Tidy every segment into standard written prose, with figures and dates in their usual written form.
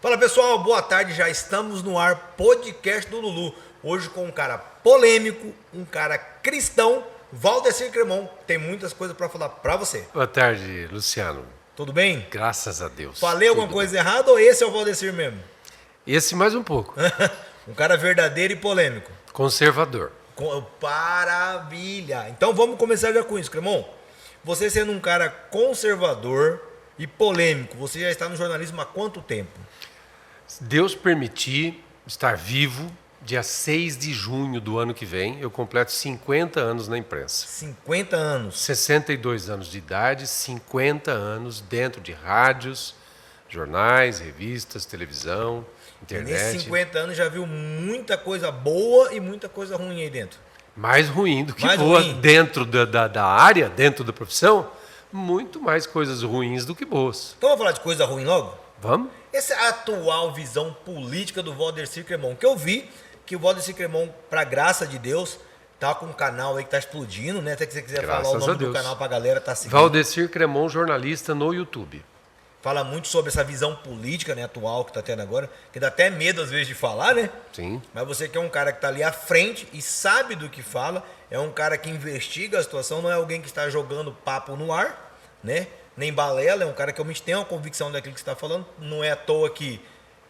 Fala pessoal, boa tarde, já estamos no ar, podcast do Lulu. Hoje com um cara polêmico, um cara cristão, Valdecir Cremon. Tem muitas coisas para falar para você. Boa tarde, Luciano. Tudo bem? Graças a Deus. Falei alguma coisa errada ou esse é o Valdecir mesmo? Esse mais um pouco. Um cara verdadeiro e polêmico. Conservador. Maravilha! Então vamos começar já com isso, Cremon. Você sendo um cara conservador e polêmico, você já está no jornalismo há quanto tempo? Se Deus permitir estar vivo, dia 6 de junho do ano que vem, eu completo 50 anos na imprensa. 50 anos. 62 anos de idade, 50 anos dentro de rádios, jornais, revistas, televisão, internet. E nesses 50 anos já viu muita coisa boa e muita coisa ruim aí dentro. Mais ruim do que Mais boa ruim. dentro da área, dentro da profissão, muito mais coisas ruins do que boas. Então vamos falar de coisa ruim logo? Vamos? Essa é a atual visão política do Valdecir Cremon, que eu vi que o Valdecir Cremon, pra graça de Deus, tá com um canal aí que tá explodindo, né? Até que você quiser Graças falar o a nome do Deus. canal pra galera tá seguindo. Valdecir Cremon, jornalista no YouTube. Fala muito sobre essa visão política, né, atual que tá tendo agora, que dá até medo às vezes de falar, né? Sim. Mas você que é um cara que tá ali à frente e sabe do que fala, é um cara que investiga a situação, não é alguém que está jogando papo no ar, né? Nem balela, é um cara que realmente tem uma convicção daquilo que você está falando. Não é à toa que,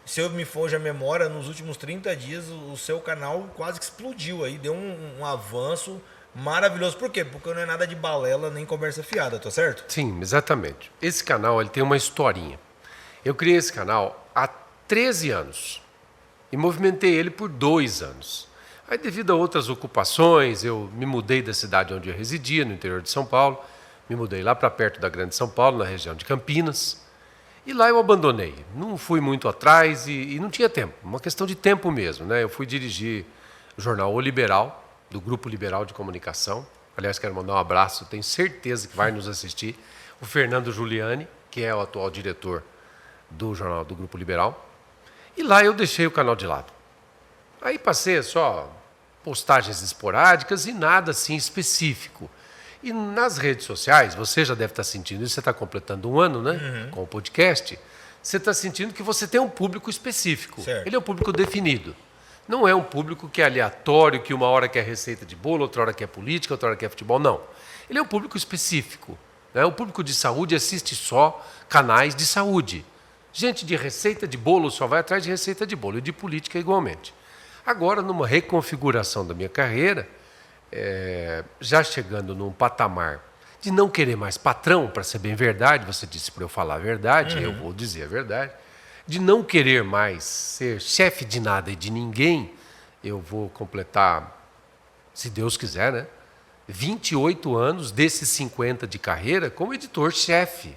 se eu me foge a memória, nos últimos 30 dias o seu canal quase que explodiu aí, deu um avanço maravilhoso. Por quê? Porque não é nada de balela nem conversa fiada, tá certo? Sim, exatamente. Esse canal ele tem uma historinha. Eu criei esse canal há 13 anos e movimentei ele por 2 anos. Aí, devido a outras ocupações, eu me mudei da cidade onde eu residia, no interior de São Paulo. Me mudei lá para perto da Grande São Paulo, na região de Campinas. E lá eu abandonei. Não fui muito atrás e não tinha tempo. Uma questão de tempo mesmo, né? Eu fui dirigir o jornal O Liberal, do Grupo Liberal de Comunicação. Aliás, quero mandar um abraço, tenho certeza que vai nos assistir. O Fernando Giuliani, que é o atual diretor do jornal do Grupo Liberal. E lá eu deixei o canal de lado. Aí passei só postagens esporádicas e nada assim específico. E nas redes sociais, você já deve estar sentindo isso, você está completando 1 ano, né? Com o podcast, você está sentindo que você tem um público específico. Certo. Ele é um público definido. Não é um público que é aleatório, que uma hora quer receita de bolo, outra hora quer política, outra hora quer futebol. Não. Ele é um público específico. Né? O público de saúde assiste só canais de saúde. Gente de receita de bolo só vai atrás de receita de bolo e de política igualmente. Agora, numa reconfiguração da minha carreira, já chegando num patamar de não querer mais patrão, para ser bem verdade, você disse para eu falar a verdade, eu vou dizer a verdade, de não querer mais ser chefe de nada e de ninguém, eu vou completar, se Deus quiser, né, 28 anos desses 50 de carreira como editor-chefe,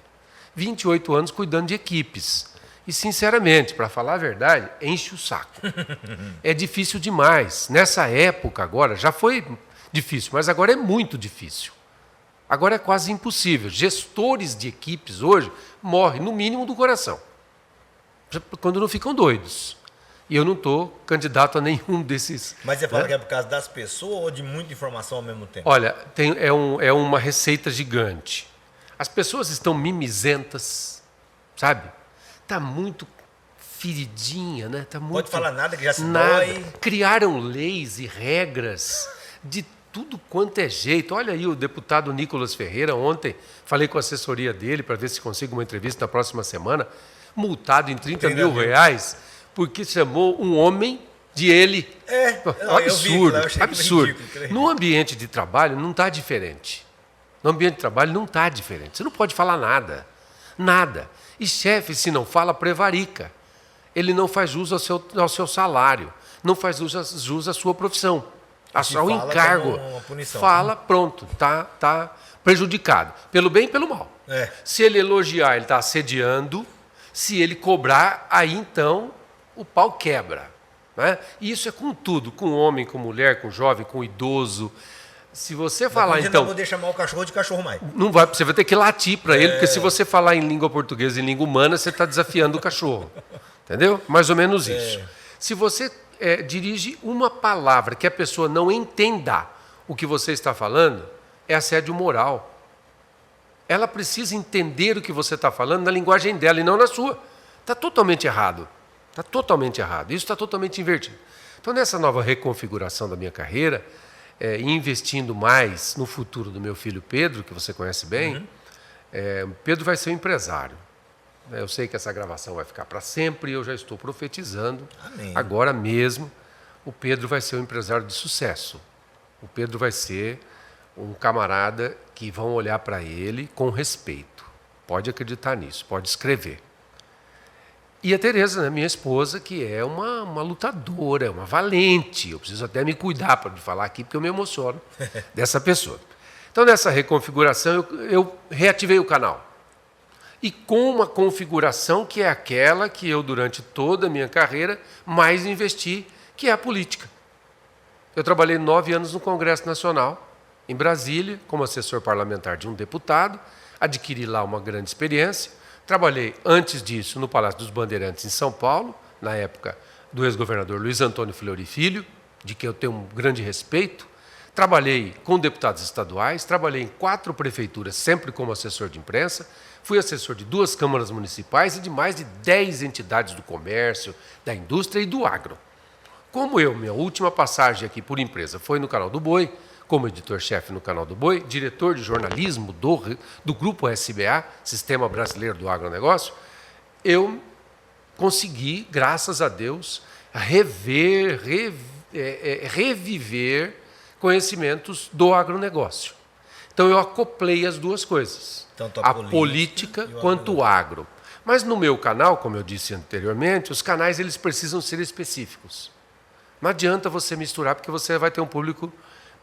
28 anos cuidando de equipes. E, sinceramente, para falar a verdade, enche o saco. É difícil demais. Nessa época agora, já foi difícil, mas agora é muito difícil. Agora é quase impossível. Gestores de equipes hoje morrem, no mínimo, do coração, quando não ficam doidos. E eu não estou candidato a nenhum desses. Mas você fala que é por causa das pessoas ou de muita informação ao mesmo tempo? Olha, é uma receita gigante. As pessoas estão mimizentas, sabe? Está muito feridinha, né? Tá muito, Pode falar nada que já se nada. dói. Criaram leis e regras de tudo quanto é jeito. Olha aí o deputado Nicolas Ferreira, ontem falei com a assessoria dele para ver se consigo uma entrevista na próxima semana, multado em 30 mil reais, porque chamou um homem de ele. Absurdo, eu vi, absurdo. ridículo. No ambiente de trabalho não está diferente. No ambiente de trabalho não está diferente. Você não pode falar nada. Nada. E chefe, se não fala, prevarica. Ele não faz jus ao seu salário. Não faz jus à sua profissão. Ao encargo. Uma punição. Fala, pronto. Tá prejudicado. Pelo bem e pelo mal. É. Se ele elogiar, ele está assediando. Se ele cobrar, aí então o pau quebra. Né? E isso é com tudo. Com homem, com mulher, com jovem, com idoso. Se você falar, então... Não vou poder chamar o cachorro de cachorro mais. Não vai, você vai ter que latir para ele, porque se você falar em língua portuguesa e em língua humana, você está desafiando o cachorro. Entendeu? Mais ou menos isso. Se você dirige uma palavra que a pessoa não entenda o que você está falando, é assédio moral. Ela precisa entender o que você está falando na linguagem dela e não na sua. Está totalmente errado. Está totalmente errado. Isso está totalmente invertido. Então, nessa nova reconfiguração da minha carreira, investindo mais no futuro do meu filho Pedro, que você conhece bem, Pedro vai ser um empresário. Eu sei que essa gravação vai ficar para sempre e eu já estou profetizando. Amém. Agora mesmo, o Pedro vai ser um empresário de sucesso. O Pedro vai ser um camarada que vão olhar para ele com respeito. Pode acreditar nisso, pode escrever. E a Tereza, né, minha esposa, que é uma lutadora, uma valente. Eu preciso até me cuidar para falar aqui, porque eu me emociono dessa pessoa. Então, nessa reconfiguração, eu reativei o canal. E com uma configuração que é aquela que eu, durante toda a minha carreira, mais investi, que é a política. Eu trabalhei 9 anos no Congresso Nacional, em Brasília, como assessor parlamentar de um deputado, adquiri lá uma grande experiência. Trabalhei, antes disso, no Palácio dos Bandeirantes, em São Paulo, na época do ex-governador Luiz Antônio Fleury Filho, de quem eu tenho um grande respeito. Trabalhei com deputados estaduais, trabalhei em 4 prefeituras, sempre como assessor de imprensa. Fui assessor de 2 câmaras municipais e de mais de 10 entidades do comércio, da indústria e do agro. Como minha última passagem aqui por empresa foi no Canal do Boi, como editor-chefe no Canal do Boi, diretor de jornalismo do Grupo SBA, Sistema Brasileiro do Agronegócio, eu consegui, graças a Deus, reviver conhecimentos do agronegócio. Então, eu acoplei as duas coisas, tanto a política quanto o agro. Mas no meu canal, como eu disse anteriormente, os canais eles precisam ser específicos. Não adianta você misturar, porque você vai ter um público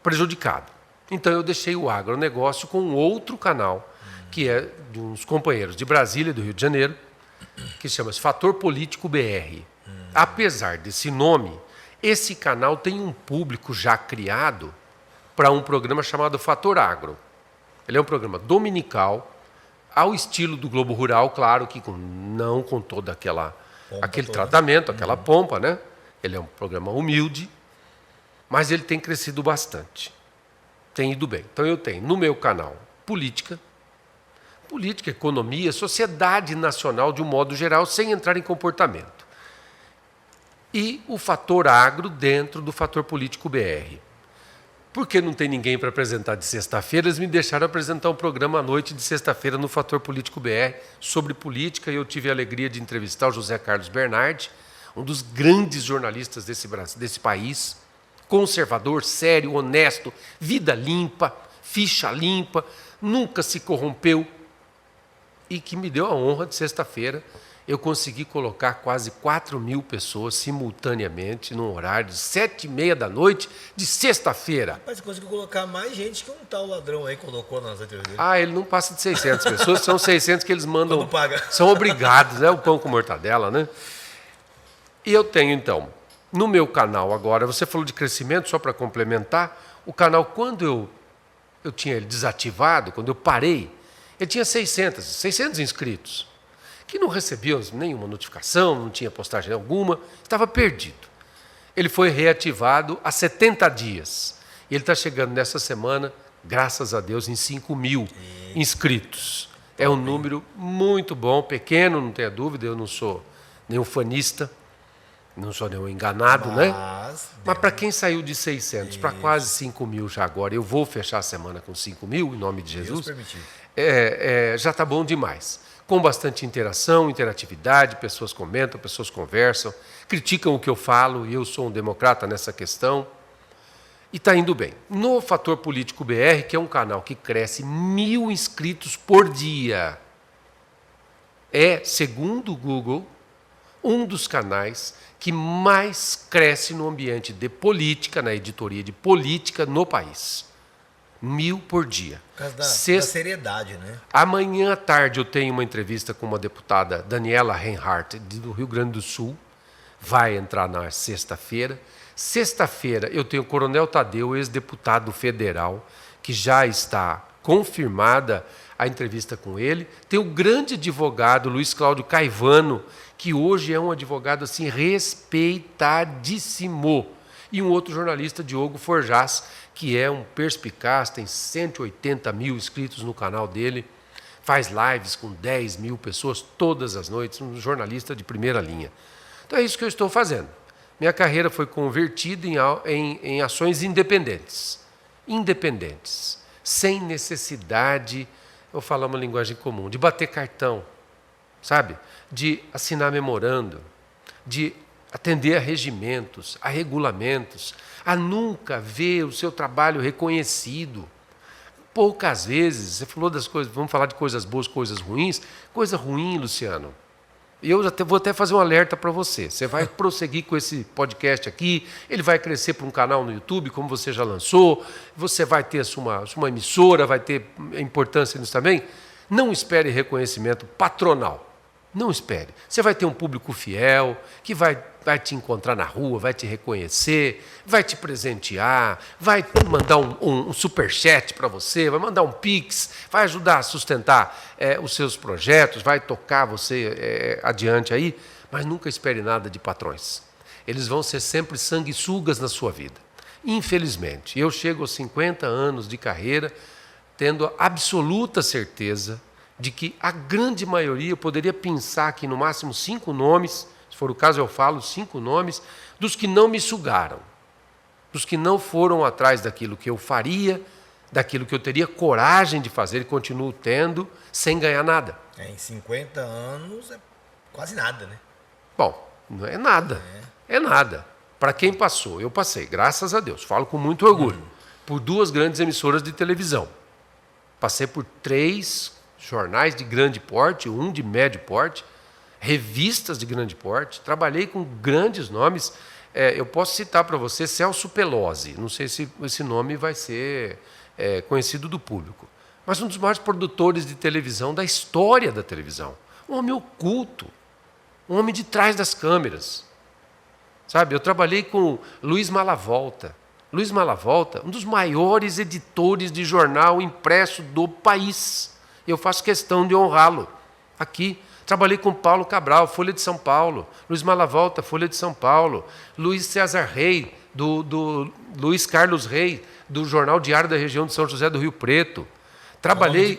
prejudicado. Então, eu deixei o agronegócio com outro canal, que é de uns companheiros de Brasília e do Rio de Janeiro, que chama-se Fator Político BR. Apesar desse nome, esse canal tem um público já criado para um programa chamado Fator Agro. Ele é um programa dominical, ao estilo do Globo Rural, claro que não com todo aquele tratamento, aquela pompa, né? Ele é um programa humilde, mas ele tem crescido bastante. Tem ido bem. Então eu tenho no meu canal política, economia, sociedade nacional de um modo geral, sem entrar em comportamento. E o fator agro dentro do fator político BR. Porque não tem ninguém para apresentar de sexta-feira, eles me deixaram apresentar um programa à noite de sexta-feira no Fator Político BR sobre política, e eu tive a alegria de entrevistar o José Carlos Bernardi, um dos grandes jornalistas desse país, conservador, sério, honesto, vida limpa, ficha limpa, nunca se corrompeu, e que me deu a honra de sexta-feira eu consegui colocar quase 4.000 pessoas simultaneamente num horário de 7h30 da noite de sexta-feira. Mas você conseguiu colocar mais gente que um tal ladrão aí colocou nas entrevistas. Ele não passa de 600 pessoas, são 600 que eles mandam. Quando paga. São obrigados, né? O pão com mortadela, né? E eu tenho, então, no meu canal agora, você falou de crescimento, só para complementar, o canal, quando eu tinha ele desativado, quando eu parei, ele tinha 600 inscritos, que não recebiam nenhuma notificação, não tinha postagem alguma, estava perdido. Ele foi reativado há 70 dias. E ele está chegando nessa semana, graças a Deus, em 5.000 inscritos. É um número muito bom, pequeno, não tenha dúvida, eu não sou nenhum fanista, não sou nenhum enganado, né? Mas para quem saiu de 600 para quase 5.000 já agora, eu vou fechar a semana com 5.000, em nome de Jesus, já está bom demais. Com bastante interação, interatividade, pessoas comentam, pessoas conversam, criticam o que eu falo, e eu sou um democrata nessa questão, e está indo bem. No Fator Político BR, que é um canal que cresce 1.000 inscritos por dia, é, segundo o Google, um dos canais que mais cresce no ambiente de política, na editoria de política no país. 1.000 por dia. Por causa da seriedade, né? Amanhã à tarde eu tenho uma entrevista com uma deputada, Daniela Reinhardt, do Rio Grande do Sul. Vai entrar na sexta-feira. Sexta-feira eu tenho o Coronel Tadeu, ex-deputado federal, que já está confirmada a entrevista com ele. Tem o grande advogado Luiz Cláudio Caivano, que hoje é um advogado assim respeitadíssimo. E um outro jornalista, Diogo Forjás, que é um perspicaz, tem 180.000 inscritos no canal dele, faz lives com 10.000 pessoas todas as noites, um jornalista de primeira linha. Então é isso que eu estou fazendo. Minha carreira foi convertida em ações independentes. Independentes. Sem necessidade, eu vou falar uma linguagem comum, de bater cartão, sabe? De assinar memorando, de atender a regimentos, a regulamentos, a nunca ver o seu trabalho reconhecido. Poucas vezes, você falou das coisas, vamos falar de coisas boas, coisas ruins. Coisa ruim, Luciano. Eu vou até fazer um alerta para você. Você vai prosseguir com esse podcast aqui, ele vai crescer para um canal no YouTube, como você já lançou, você vai ter sua emissora, vai ter importância nisso também. Não espere reconhecimento patronal. Não espere. Você vai ter um público fiel, que vai te encontrar na rua, vai te reconhecer, vai te presentear, vai mandar um superchat para você, vai mandar um pix, vai ajudar a sustentar os seus projetos, vai tocar você adiante aí, mas nunca espere nada de patrões. Eles vão ser sempre sanguessugas na sua vida. Infelizmente, eu chego aos 50 anos de carreira tendo a absoluta certeza de que a grande maioria, eu poderia pensar aqui no máximo 5 nomes, se for o caso eu falo 5 nomes, dos que não me sugaram, dos que não foram atrás daquilo que eu faria, daquilo que eu teria coragem de fazer e continuo tendo, sem ganhar nada. Em 50 anos é quase nada, né? Bom, não é nada. É nada. Para quem passou, eu passei, graças a Deus, falo com muito orgulho, por 2 grandes emissoras de televisão. Passei por 3 jornais de grande porte, 1 de médio porte, revistas de grande porte, trabalhei com grandes nomes. Eu posso citar para você Celso Pelosi, não sei se esse nome vai ser conhecido do público, mas um dos maiores produtores de televisão da história da televisão. Um homem oculto, um homem de trás das câmeras. Sabe, eu trabalhei com Luiz Malavolta. Luiz Malavolta, um dos maiores editores de jornal impresso do país. Eu faço questão de honrá-lo aqui. Trabalhei com Paulo Cabral, Folha de São Paulo, Luiz Malavolta, Folha de São Paulo, Luiz César Rey, do Luiz Carlos Rey, do Jornal Diário da Região de São José do Rio Preto. Trabalhei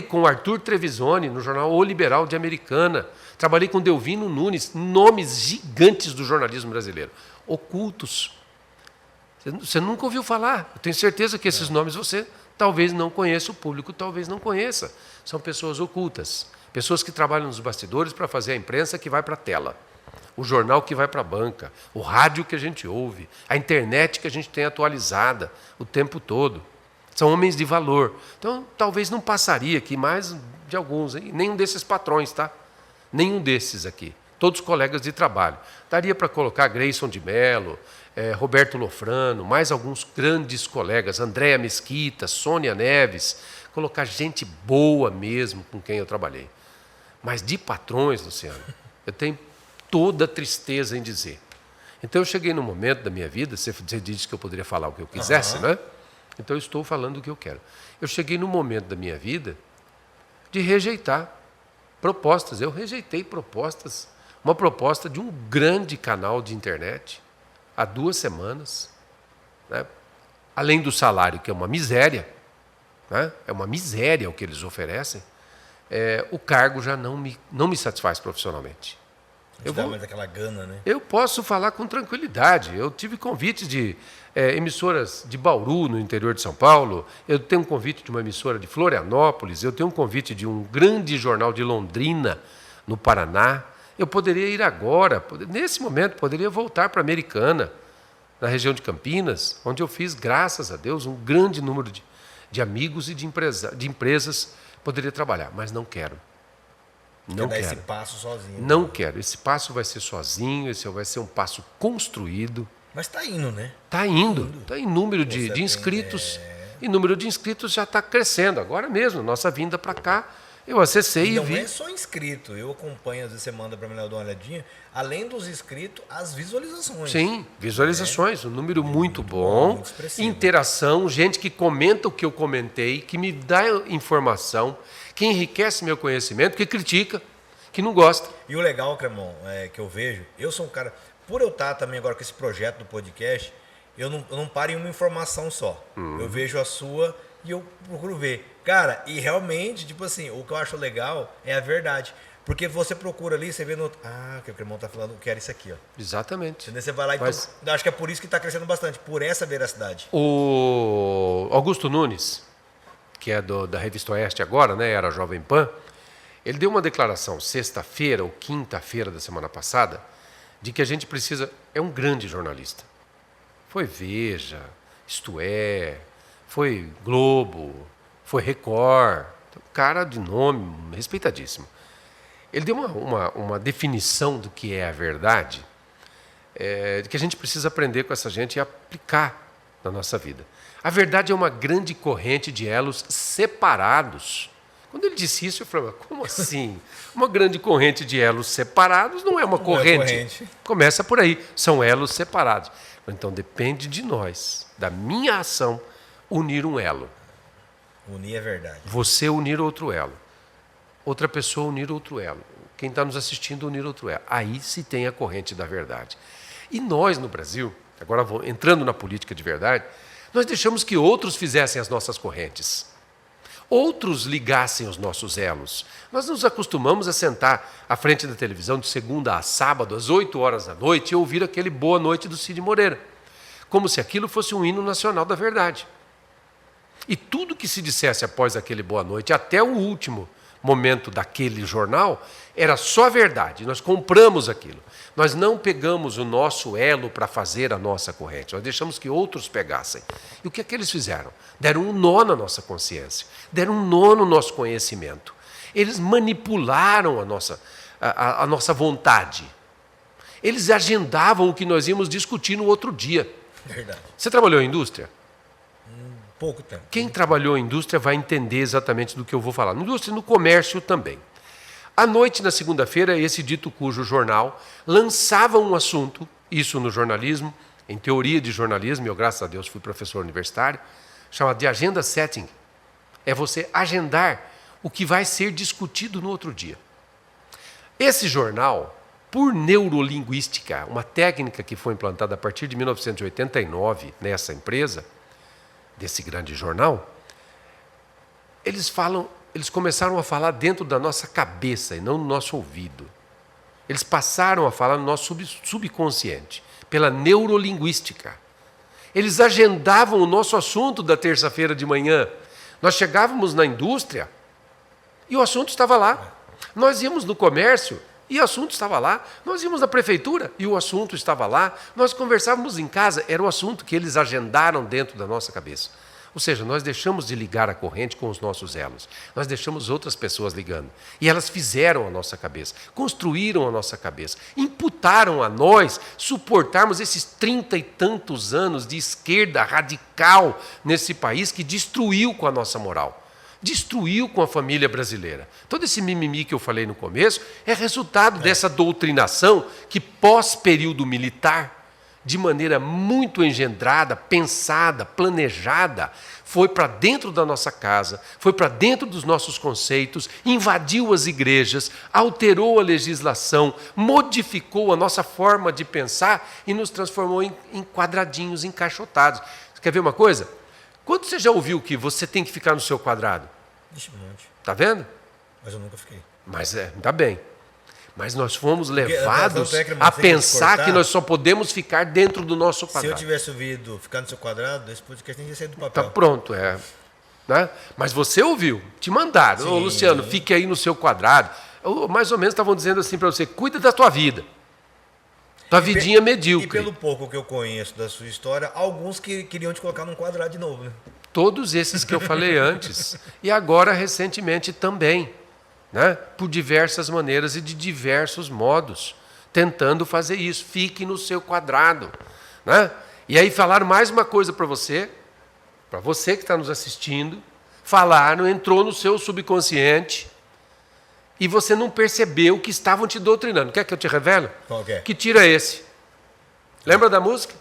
com Arthur Trevisoni, no jornal O Liberal de Americana. Trabalhei com Delvino Nunes, nomes gigantes do jornalismo brasileiro, ocultos. Você nunca ouviu falar. Eu tenho certeza que esses nomes você talvez não conheça, o público talvez não conheça. São pessoas ocultas, pessoas que trabalham nos bastidores para fazer a imprensa que vai para a tela, o jornal que vai para a banca, o rádio que a gente ouve, a internet que a gente tem atualizada o tempo todo. São homens de valor. Então, talvez não passaria aqui mais de alguns, hein? Nenhum desses patrões, tá? Nenhum desses aqui. Todos colegas de trabalho. Daria para colocar Grayson de Mello, Roberto Lofrano, mais alguns grandes colegas, Andréa Mesquita, Sônia Neves, colocar gente boa mesmo com quem eu trabalhei. Mas de patrões, Luciano, eu tenho toda a tristeza em dizer. Então eu cheguei num momento da minha vida, você disse que eu poderia falar o que eu quisesse, né? Então eu estou falando o que eu quero. Eu cheguei num momento da minha vida de rejeitar propostas. Eu rejeitei propostas. Uma proposta de um grande canal de internet, há 2 semanas, né? Além do salário, que é uma miséria, né? É uma miséria o que eles oferecem, o cargo já não me satisfaz profissionalmente. Dá mais aquela gana, né? Eu posso falar com tranquilidade. Eu tive convites de emissoras de Bauru, no interior de São Paulo, eu tenho um convite de uma emissora de Florianópolis, eu tenho um convite de um grande jornal de Londrina, no Paraná. Eu poderia ir agora, nesse momento, poderia voltar para a Americana, na região de Campinas, onde eu fiz, graças a Deus, um grande número de amigos e de empresas poderia trabalhar, mas não quero. Não quero. Esse passo sozinho. Não quero. Esse passo vai ser sozinho, esse vai ser um passo construído. Mas está indo, né? Está indo. Está em número de inscritos. E o número de inscritos já está crescendo. Agora mesmo, nossa vinda para cá, eu acessei e vi. Não é só inscrito. Eu acompanho, às vezes você manda para mim dar uma olhadinha. Além dos inscritos, as visualizações. Sim, visualizações. Um número muito bom. Muito expressivo. Interação, gente que comenta o que eu comentei, que me dá informação, que enriquece meu conhecimento, que critica, que não gosta. E o legal, Cremon, que eu vejo, eu sou um cara, por eu estar também agora com esse projeto do podcast, eu não paro em uma informação só. Eu vejo a sua e eu procuro ver. Cara, e realmente, tipo assim, o que eu acho legal é a verdade. Porque você procura ali, você vê no... o que o irmão tá falando, eu quero isso aqui, ó. Exatamente. Entendeu? Você vai lá e acho que é por isso que está crescendo bastante, por essa veracidade. O Augusto Nunes, que é da Revista Oeste agora, né, era Jovem Pan, ele deu uma declaração sexta-feira ou quinta-feira da semana passada de que a gente precisa... É um grande jornalista. Foi Veja, Isto É, foi Globo, foi Record, cara de nome respeitadíssimo. Ele deu uma definição do que é a verdade, de que a gente precisa aprender com essa gente e aplicar na nossa vida. A verdade é uma grande corrente de elos separados. Quando ele disse isso, eu falei, mas como assim? Uma grande corrente de elos separados não é uma corrente. Começa por aí, são elos separados. Então depende de nós, da minha ação, unir um elo. Unir é verdade. Você unir outro elo. Outra pessoa unir outro elo. Quem está nos assistindo unir outro elo. Aí se tem a corrente da verdade. E nós no Brasil, agora entrando na política de verdade, nós deixamos que outros fizessem as nossas correntes. Outros ligassem os nossos elos. Nós nos acostumamos a sentar à frente da televisão de segunda a sábado, às 8 horas da noite, e ouvir aquele Boa Noite do Cid Moreira, como se aquilo fosse um hino nacional da verdade. E tudo que se dissesse após aquele Boa Noite, até o último momento daquele jornal, era só verdade. Nós compramos aquilo. Nós não pegamos o nosso elo para fazer a nossa corrente. Nós deixamos que outros pegassem. E o que é que eles fizeram? Deram um nó na nossa consciência. Deram um nó no nosso conhecimento. Eles manipularam a nossa vontade. Eles agendavam o que nós íamos discutir no outro dia. Verdade. Você trabalhou em indústria? Pouco tempo. Quem trabalhou em indústria vai entender exatamente do que eu vou falar. Na indústria e no comércio também. À noite, na segunda-feira, esse dito cujo jornal lançava um assunto, isso no jornalismo, em teoria de jornalismo, eu, graças a Deus, fui professor universitário, chamado de agenda setting. É você agendar o que vai ser discutido no outro dia. Esse jornal, por neurolinguística, uma técnica que foi implantada a partir de 1989 nessa empresa, desse grande jornal, eles começaram a falar dentro da nossa cabeça e não no nosso ouvido. Eles passaram a falar no nosso subconsciente, pela neurolinguística. Eles agendavam o nosso assunto da terça-feira de manhã. Nós chegávamos na indústria e o assunto estava lá. Nós íamos no comércio e o assunto estava lá. Nós íamos na prefeitura e o assunto estava lá. Nós conversávamos em casa, era o assunto que eles agendaram dentro da nossa cabeça. Ou seja, nós deixamos de ligar a corrente com os nossos elos. Nós deixamos outras pessoas ligando. E elas fizeram a nossa cabeça, construíram a nossa cabeça, imputaram a nós suportarmos esses 30 e tantos anos de esquerda radical nesse país que destruiu com a nossa moral. Destruiu com a família brasileira. Todo esse mimimi que eu falei no começo é resultado dessa doutrinação que, pós-período militar, de maneira muito engendrada, pensada, planejada, foi para dentro da nossa casa, foi para dentro dos nossos conceitos, invadiu as igrejas, alterou a legislação, modificou a nossa forma de pensar e nos transformou em quadradinhos encaixotados. Você quer ver uma coisa? Quando você já ouviu que você tem que ficar no seu quadrado? Ixi, um monte. Está vendo? Mas eu nunca fiquei. Mas ainda bem. Mas nós fomos levados a pensar que nós só podemos ficar dentro do nosso quadrado. Se eu tivesse ouvido ficar no seu quadrado, esse podcast nem ia sair do papel. Tá pronto, né? Mas você ouviu, te mandaram. Ô, Luciano, fique aí no seu quadrado. Mais ou menos estavam dizendo assim para você, cuida da tua vida. Tua vidinha medíocre. E pelo pouco que eu conheço da sua história, alguns que queriam te colocar num quadrado de novo, né? Todos esses que eu falei antes. E agora, recentemente, também. Né? Por diversas maneiras e de diversos modos, tentando fazer isso. Fique no seu quadrado. Né? E aí falaram mais uma coisa para você que está nos assistindo, falaram, entrou no seu subconsciente e você não percebeu que estavam te doutrinando. Quer que eu te revele? Qual que é? Que tira esse. Lembra da música?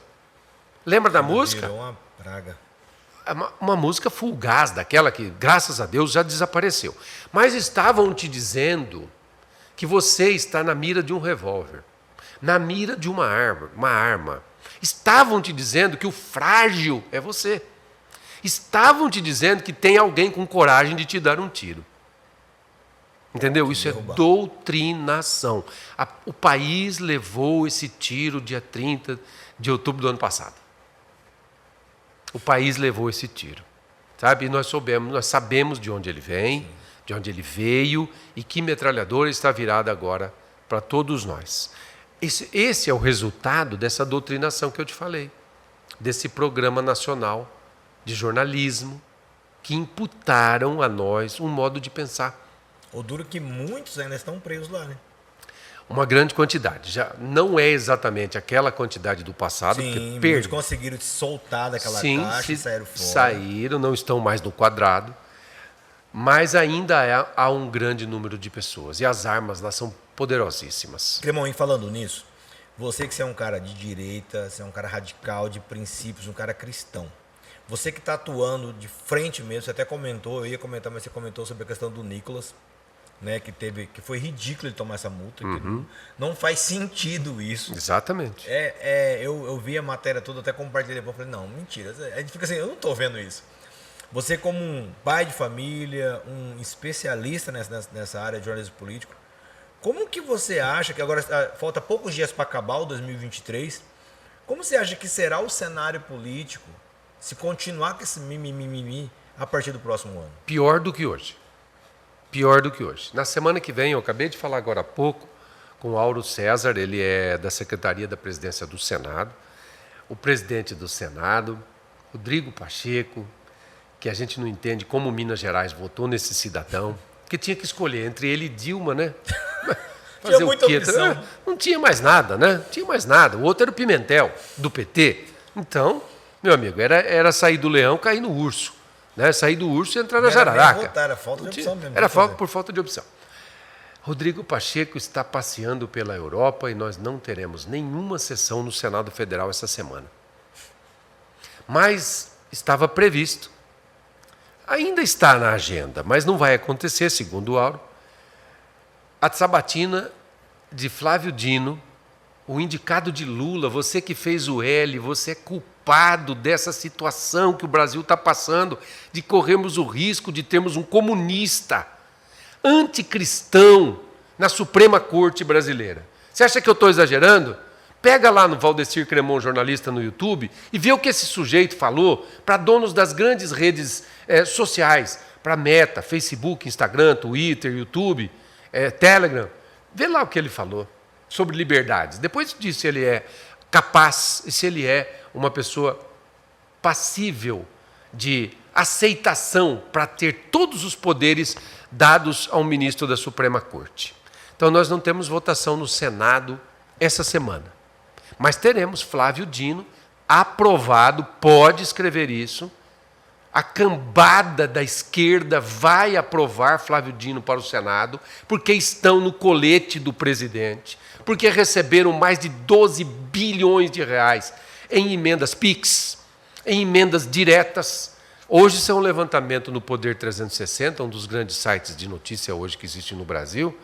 Lembra da música? Virou uma praga. Uma música fugaz, daquela que, graças a Deus, já desapareceu. Mas estavam te dizendo que você está na mira de um revólver, na mira de uma arma. Estavam te dizendo que o frágil é você. Estavam te dizendo que tem alguém com coragem de te dar um tiro. Entendeu? Isso derrubar. é doutrinação. O país levou esse tiro dia 30 de outubro do ano passado. O país levou esse tiro. Sabe? E nós sabemos de onde ele vem, de onde ele veio e que metralhadora está virada agora para todos nós. Esse é o resultado dessa doutrinação que eu te falei, desse programa nacional de jornalismo que imputaram a nós um modo de pensar. O duro que muitos ainda estão presos lá, né? Uma grande quantidade. Já não é exatamente aquela quantidade do passado. Sim, muitos conseguiram se soltar daquela caixa e saíram fora. Saíram, não estão mais no quadrado. Mas ainda há um grande número de pessoas. E as armas lá são poderosíssimas. Clemão, e falando nisso, você que é um cara de direita, você é um cara radical, de princípios, um cara cristão. Você que está atuando de frente mesmo, você até comentou, eu ia comentar, mas você comentou sobre a questão do Nicolas, né, que foi ridículo ele tomar essa multa. Uhum. Não faz sentido isso. Exatamente. Eu vi a matéria toda, até compartilhei depois, falei, não, mentira. A gente fica assim, eu não estou vendo isso. Você como um pai de família, um especialista nessa área de jornalismo político, como que você acha, que agora falta poucos dias para acabar o 2023, como você acha que será o cenário político se continuar com esse mimimi a partir do próximo ano? Pior do que hoje. Pior do que hoje. Na semana que vem, eu acabei de falar agora há pouco com o Auro César, ele é da Secretaria da Presidência do Senado, o presidente do Senado, Rodrigo Pacheco, que a gente não entende como Minas Gerais votou nesse cidadão, que tinha que escolher entre ele e Dilma, né? Tinha muita opção. Não tinha mais nada, né? Não tinha mais nada. O outro era o Pimentel, do PT. Então, meu amigo, era sair do leão, cair no urso. Né? Sair do urso e entrar na jararaca. Era falta de opção mesmo. Era por falta de opção. Rodrigo Pacheco está passeando pela Europa e nós não teremos nenhuma sessão no Senado Federal essa semana. Mas estava previsto. Ainda está na agenda, mas não vai acontecer, segundo o Auro. A sabatina de Flávio Dino, o indicado de Lula, você que fez o L, você é culpado dessa situação que o Brasil está passando, de corrermos o risco de termos um comunista anticristão na Suprema Corte brasileira. Você acha que eu estou exagerando? Pega lá no Valdecir Cremon, jornalista no YouTube, e vê o que esse sujeito falou para donos das grandes redes sociais, para Meta, Facebook, Instagram, Twitter, YouTube, Telegram. Vê lá o que ele falou sobre liberdades. Depois disso, se ele é capaz e se ele é uma pessoa passível de aceitação para ter todos os poderes dados ao ministro da Suprema Corte. Então, nós não temos votação no Senado essa semana. Mas teremos Flávio Dino aprovado, pode escrever isso. A cambada da esquerda vai aprovar Flávio Dino para o Senado, porque estão no colete do presidente, porque receberam mais de 12 bilhões de reais em emendas PIX, em emendas diretas. Hoje isso é um levantamento no Poder 360, um dos grandes sites de notícia hoje que existe no Brasil,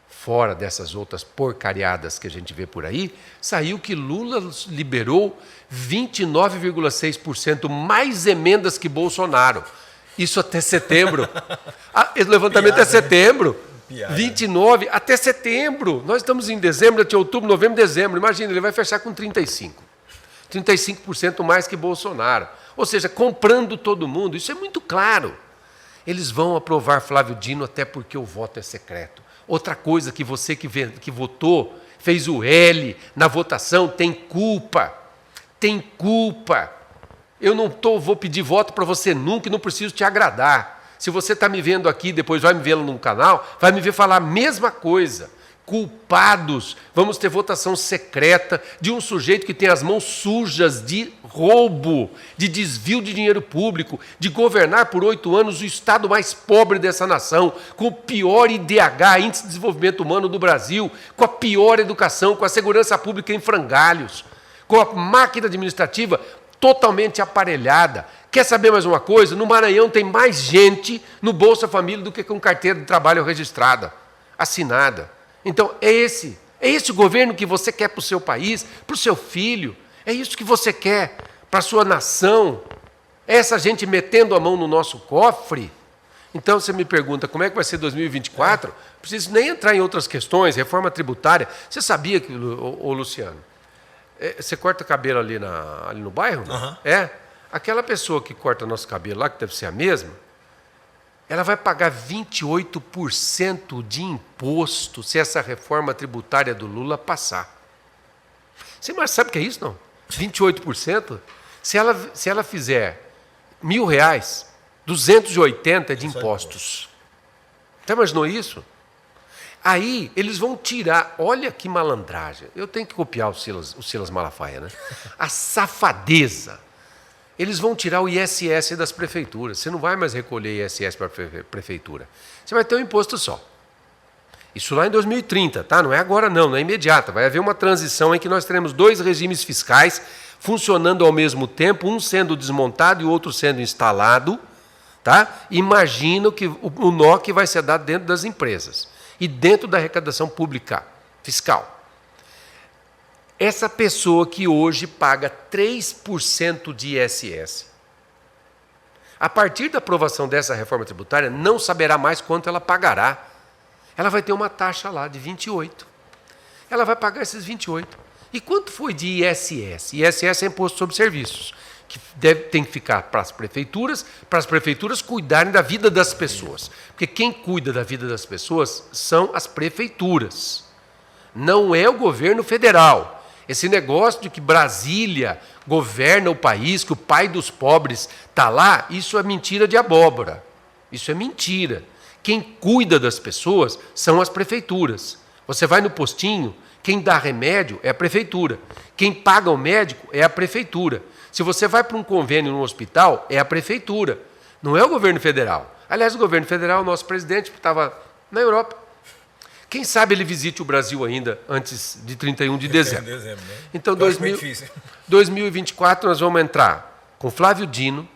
fora dessas outras porcariadas que a gente vê por aí, saiu que Lula liberou 29,6% mais emendas que Bolsonaro. Isso até setembro. Esse levantamento é setembro. 29 até setembro. Nós estamos em dezembro, até outubro, novembro, dezembro. Imagina, ele vai fechar com 35%. 35% mais que Bolsonaro. Ou seja, comprando todo mundo. Isso é muito claro. Eles vão aprovar Flávio Dino até porque o voto é secreto. Outra coisa que você que votou, fez o L na votação, tem culpa. Tem culpa. Eu não vou pedir voto para você nunca e não preciso te agradar. Se você está me vendo aqui, depois vai me ver no canal, vai me ver falar a mesma coisa. Culpados. Vamos ter votação secreta de um sujeito que tem as mãos sujas de roubo, de desvio de dinheiro público, de governar por 8 anos o estado mais pobre dessa nação, com o pior IDH, Índice de Desenvolvimento Humano do Brasil, com a pior educação, com a segurança pública em frangalhos, com a máquina administrativa totalmente aparelhada. Quer saber mais uma coisa? No Maranhão tem mais gente no Bolsa Família do que com carteira de trabalho registrada, assinada. Então, é esse o governo que você quer para o seu país, para o seu filho, é isso que você quer para a sua nação. É essa gente metendo a mão no nosso cofre. Então, você me pergunta como é que vai ser 2024, não preciso nem entrar em outras questões, reforma tributária. Você sabia que, ô Luciano, você corta cabelo ali no bairro? Uhum. Aquela pessoa que corta nosso cabelo lá, que deve ser a mesma, ela vai pagar 28% de imposto se essa reforma tributária do Lula passar. Você mais sabe o que é isso, não? 28%? Se ela fizer R$1.000, 280 de impostos. Você imaginou isso? Aí eles vão tirar, olha que malandragem. Eu tenho que copiar o Silas Malafaia, né? A safadeza. Eles vão tirar o ISS das prefeituras. Você não vai mais recolher ISS para a prefeitura. Você vai ter um imposto só. Isso lá em 2030, tá? Não é agora não é imediata. Vai haver uma transição em que nós teremos 2 regimes fiscais funcionando ao mesmo tempo, um sendo desmontado e o outro sendo instalado, tá? Imagino que o nó que vai ser dado dentro das empresas e dentro da arrecadação pública fiscal. Essa pessoa que hoje paga 3% de ISS, a partir da aprovação dessa reforma tributária, não saberá mais quanto ela pagará. Ela vai ter uma taxa lá de 28. Ela vai pagar esses 28. E quanto foi de ISS? ISS é Imposto sobre Serviços, que tem que ficar para as prefeituras cuidarem da vida das pessoas. Porque quem cuida da vida das pessoas são as prefeituras. Não é o governo federal. Esse negócio de que Brasília governa o país, que o pai dos pobres está lá, isso é mentira de abóbora. Isso é mentira. Quem cuida das pessoas são as prefeituras. Você vai no postinho, quem dá remédio é a prefeitura. Quem paga o médico é a prefeitura. Se você vai para um convênio no hospital, é a prefeitura. Não é o governo federal. Aliás, o governo federal, o nosso presidente, estava na Europa. Quem sabe ele visite o Brasil ainda antes de 31 de dezembro. Então, 2024, nós vamos entrar com Flávio Dino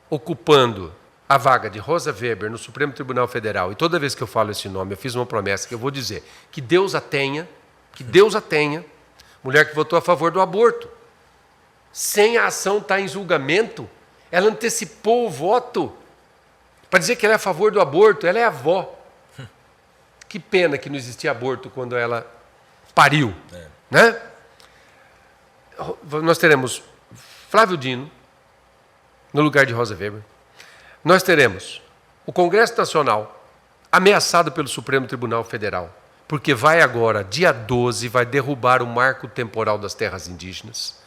ocupando a vaga de Rosa Weber no Supremo Tribunal Federal. E toda vez que eu falo esse nome, eu fiz uma promessa que eu vou dizer que Deus a tenha, mulher que votou a favor do aborto. Sem a ação estar em julgamento, ela antecipou o voto para dizer que ela é a favor do aborto, ela é avó. Que pena que não existia aborto quando ela pariu. Né? Nós teremos Flávio Dino no lugar de Rosa Weber. Nós teremos o Congresso Nacional ameaçado pelo Supremo Tribunal Federal, porque vai agora, dia 12, vai derrubar o marco temporal das terras indígenas.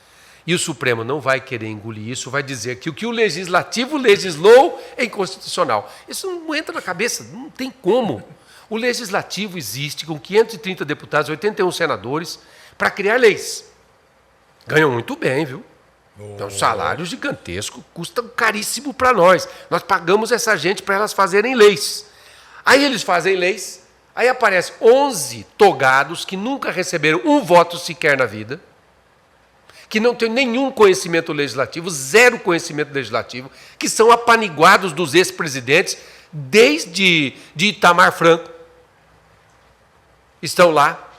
E o Supremo não vai querer engolir isso, vai dizer que o que o Legislativo legislou é inconstitucional. Isso não entra na cabeça, não tem como. O Legislativo existe com 530 deputados, 81 senadores, para criar leis. Ganham muito bem, viu? Então, salário gigantesco, custa caríssimo para nós. Nós pagamos essa gente para elas fazerem leis. Aí eles fazem leis, aí aparecem 11 togados que nunca receberam um voto sequer na vida, que não têm nenhum conhecimento legislativo, zero conhecimento legislativo, que são apaniguados dos ex-presidentes desde Itamar Franco. Estão lá,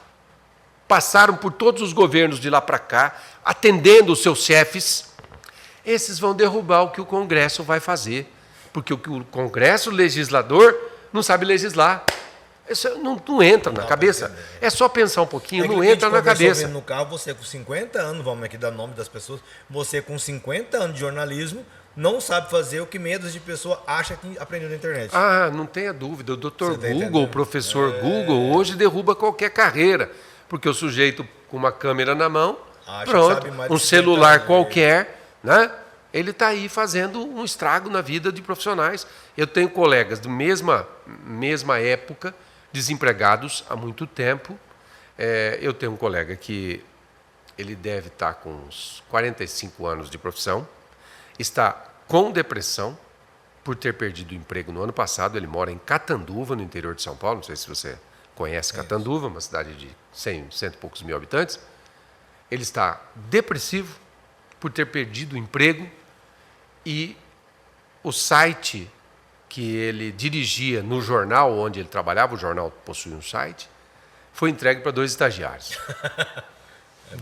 passaram por todos os governos de lá para cá, atendendo os seus chefes. Esses vão derrubar o que o Congresso vai fazer, porque o Congresso legislador não sabe legislar. Isso não entra na cabeça. É só pensar um pouquinho, não entra na cabeça. No carro, você com 50 anos, vamos aqui dar nome das pessoas, você com 50 anos de jornalismo, não sabe fazer o que meia dúzia de pessoa acha que aprendeu na internet. Ah, não tenha dúvida. O doutor Google, o professor Google, hoje derruba qualquer carreira. Porque o sujeito com uma câmera na mão, pronto, um celular qualquer, né? Ele está aí fazendo um estrago na vida de profissionais. Eu tenho colegas da mesma época, desempregados há muito tempo. Eu tenho um colega que ele deve estar com uns 45 anos de profissão, está com depressão por ter perdido o emprego no ano passado. Ele mora em Catanduva, no interior de São Paulo. Não sei se você conhece Catanduva, uma cidade de 100 e poucos mil habitantes. Ele está depressivo por ter perdido o emprego e o site que ele dirigia no jornal onde ele trabalhava, o jornal possui um site, foi entregue para 2 estagiários.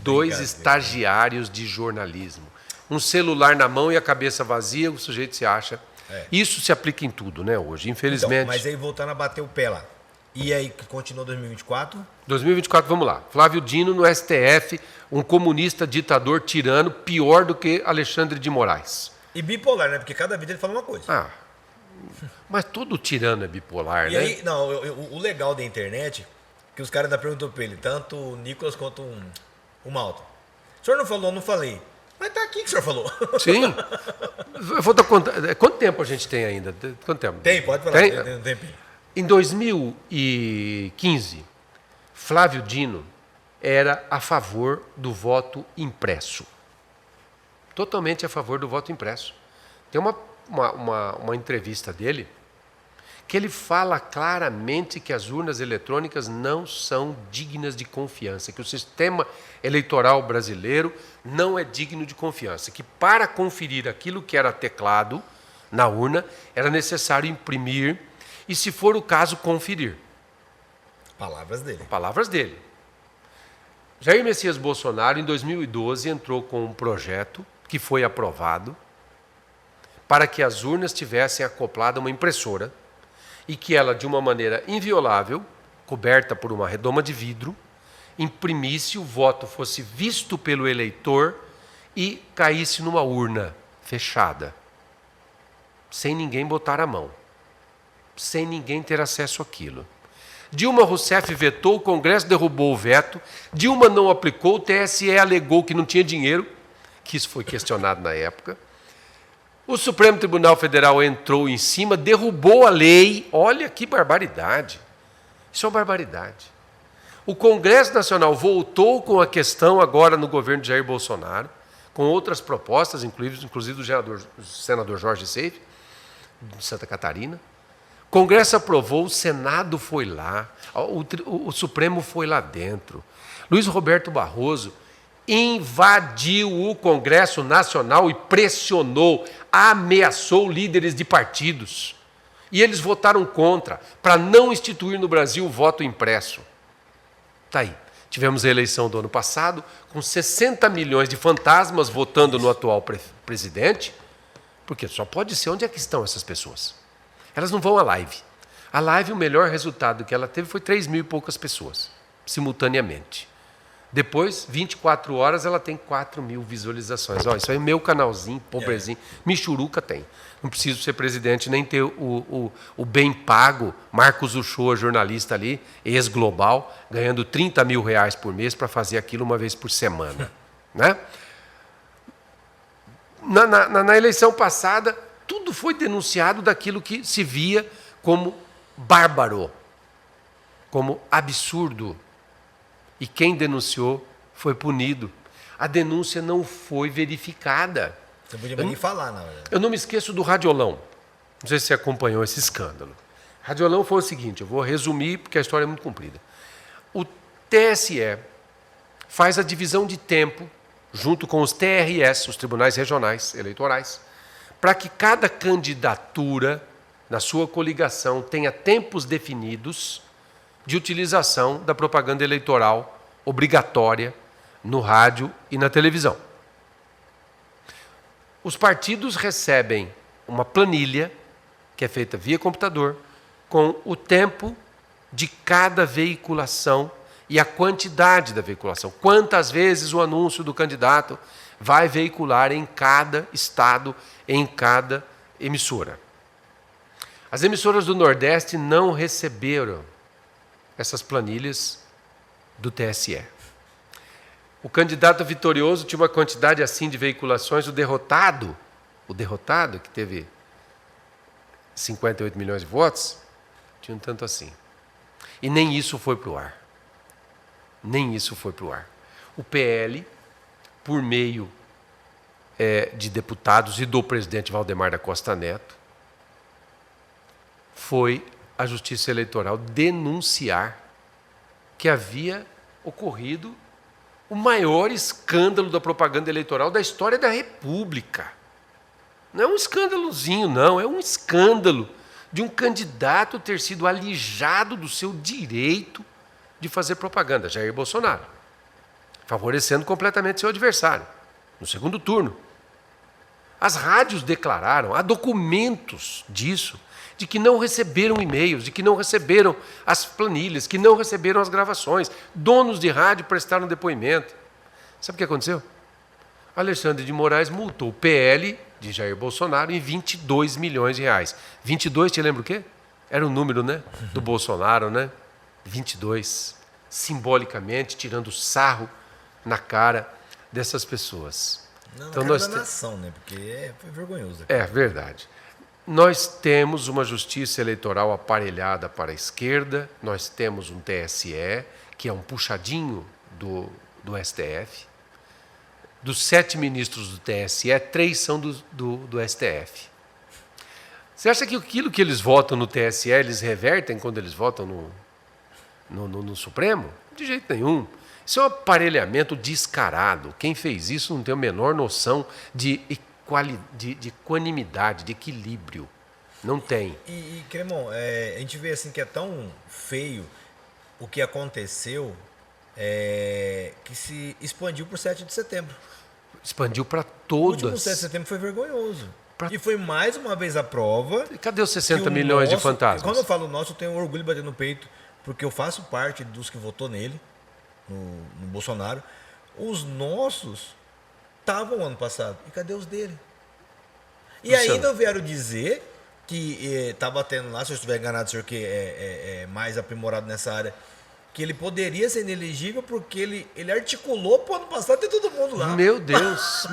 2 estagiários de jornalismo. Um celular na mão e a cabeça vazia, o sujeito se acha Isso se aplica em tudo, né, hoje, infelizmente. Então, mas aí voltando a bater o pé lá. E aí que continua 2024? 2024, vamos lá. Flávio Dino no STF, um comunista ditador tirano, pior do que Alexandre de Moraes. E bipolar, né? Porque cada vídeo ele fala uma coisa. Mas todo tirano é bipolar, e né? aí, não, o legal da internet, que os caras ainda perguntou pra ele, tanto o Nicolas quanto o Malta. O senhor não falou, não falei. Mas tá aqui que o senhor falou. Sim. Eu vou dar conta. Quanto tempo a gente tem ainda? Quanto tempo? Tem, pode falar. Tem um tempinho. Em 2015, Flávio Dino era a favor do voto impresso. Totalmente a favor do voto impresso. Tem uma entrevista dele que ele fala claramente que as urnas eletrônicas não são dignas de confiança, que o sistema eleitoral brasileiro não é digno de confiança, que para conferir aquilo que era teclado na urna era necessário imprimir e, se for o caso, conferir. Palavras dele. Palavras dele. Jair Messias Bolsonaro, em 2012, entrou com um projeto que foi aprovado para que as urnas tivessem acoplada uma impressora e que ela, de uma maneira inviolável, coberta por uma redoma de vidro, imprimisse, o voto fosse visto pelo eleitor e caísse numa urna fechada, sem ninguém botar a mão, sem ninguém ter acesso àquilo. Dilma Rousseff vetou, o Congresso derrubou o veto, Dilma não aplicou, o TSE alegou que não tinha dinheiro, que isso foi questionado na época. O Supremo Tribunal Federal entrou em cima, derrubou a lei. Olha que barbaridade. Isso é uma barbaridade. O Congresso Nacional voltou com a questão agora no governo de Jair Bolsonaro, com outras propostas, inclusive do senador Jorge Seife, de Santa Catarina. O Congresso aprovou, o Senado foi lá, o Supremo foi lá dentro. Luiz Roberto Barroso invadiu o Congresso Nacional e pressionou, ameaçou líderes de partidos. E eles votaram contra, para não instituir no Brasil o voto impresso. Está aí. Tivemos a eleição do ano passado, com 60 milhões de fantasmas votando no atual presidente, porque só pode ser onde é que estão essas pessoas. Elas não vão à live. A live, o melhor resultado que ela teve foi 3 mil e poucas pessoas, simultaneamente. Depois, 24 horas, ela tem 4 mil visualizações. Ó, isso aí é meu canalzinho, pobrezinho. Michuruca tem. Não preciso ser presidente, nem ter o bem pago. Marcos Uchoa, jornalista ali, ex-global, ganhando 30 mil reais por mês para fazer aquilo uma vez por semana. Né? Na eleição passada, tudo foi denunciado daquilo que se via como bárbaro, como absurdo. E quem denunciou foi punido. A denúncia não foi verificada. Você podia nem falar, na verdade. Eu não me esqueço do Radiolão. Não sei se você acompanhou esse escândalo. Radiolão foi o seguinte, eu vou resumir porque a história é muito comprida. O TSE faz a divisão de tempo, junto com os TRS, os Tribunais Regionais Eleitorais, para que cada candidatura, na sua coligação, tenha tempos definidos de utilização da propaganda eleitoral obrigatória no rádio e na televisão. Os partidos recebem uma planilha, que é feita via computador, com o tempo de cada veiculação e a quantidade da veiculação. Quantas vezes o anúncio do candidato vai veicular em cada estado, em cada emissora. As emissoras do Nordeste não receberam essas planilhas do TSE. O candidato vitorioso tinha uma quantidade assim de veiculações, o derrotado, que teve 58 milhões de votos, tinha um tanto assim. E nem isso foi para o ar. Nem isso foi para o ar. O PL, por meio de deputados e do presidente Valdemar da Costa Neto, foi à Justiça Eleitoral denunciar que havia ocorrido o maior escândalo da propaganda eleitoral da história da República. Não é um escândalozinho, não, é um escândalo de um candidato ter sido alijado do seu direito de fazer propaganda, Jair Bolsonaro, favorecendo completamente seu adversário, no segundo turno. As rádios declararam, há documentos disso, de que não receberam e-mails, de que não receberam as planilhas, que não receberam as gravações. Donos de rádio prestaram depoimento. Sabe o que aconteceu? Alexandre de Moraes multou o PL de Jair Bolsonaro em 22 milhões de reais. 22, te lembra o quê? Era o número, né? Do Bolsonaro, né? 22. Simbolicamente, tirando sarro na cara dessas pessoas. Não, então, nós nação, né? Porque foi vergonhoso. É verdade. Nós temos uma justiça eleitoral aparelhada para a esquerda, nós temos um TSE, que é um puxadinho do STF. Dos 7 ministros do TSE, 3 são do STF. Você acha que aquilo que eles votam no TSE, eles revertem quando eles votam no Supremo? De jeito nenhum. Isso é um aparelhamento descarado. Quem fez isso não tem a menor noção de equanimidade, de equilíbrio. Não tem. E Cremon, a gente vê assim que é tão feio o que aconteceu que se expandiu por 7 de setembro. Expandiu para O todas. último 7 de setembro foi vergonhoso. E foi mais uma vez a prova. Cadê os 60 milhões de fantasmas? Quando eu falo nosso, eu tenho orgulho de bater no peito, porque eu faço parte dos que votou nele, no Bolsonaro. Os nossos estavam ano passado. E cadê os dele? E ainda vieram dizer que estava tendo lá, se eu estiver enganado, o senhor que é mais aprimorado nessa área, que ele poderia ser inelegível porque ele articulou para o ano passado ter todo mundo lá. Meu Deus.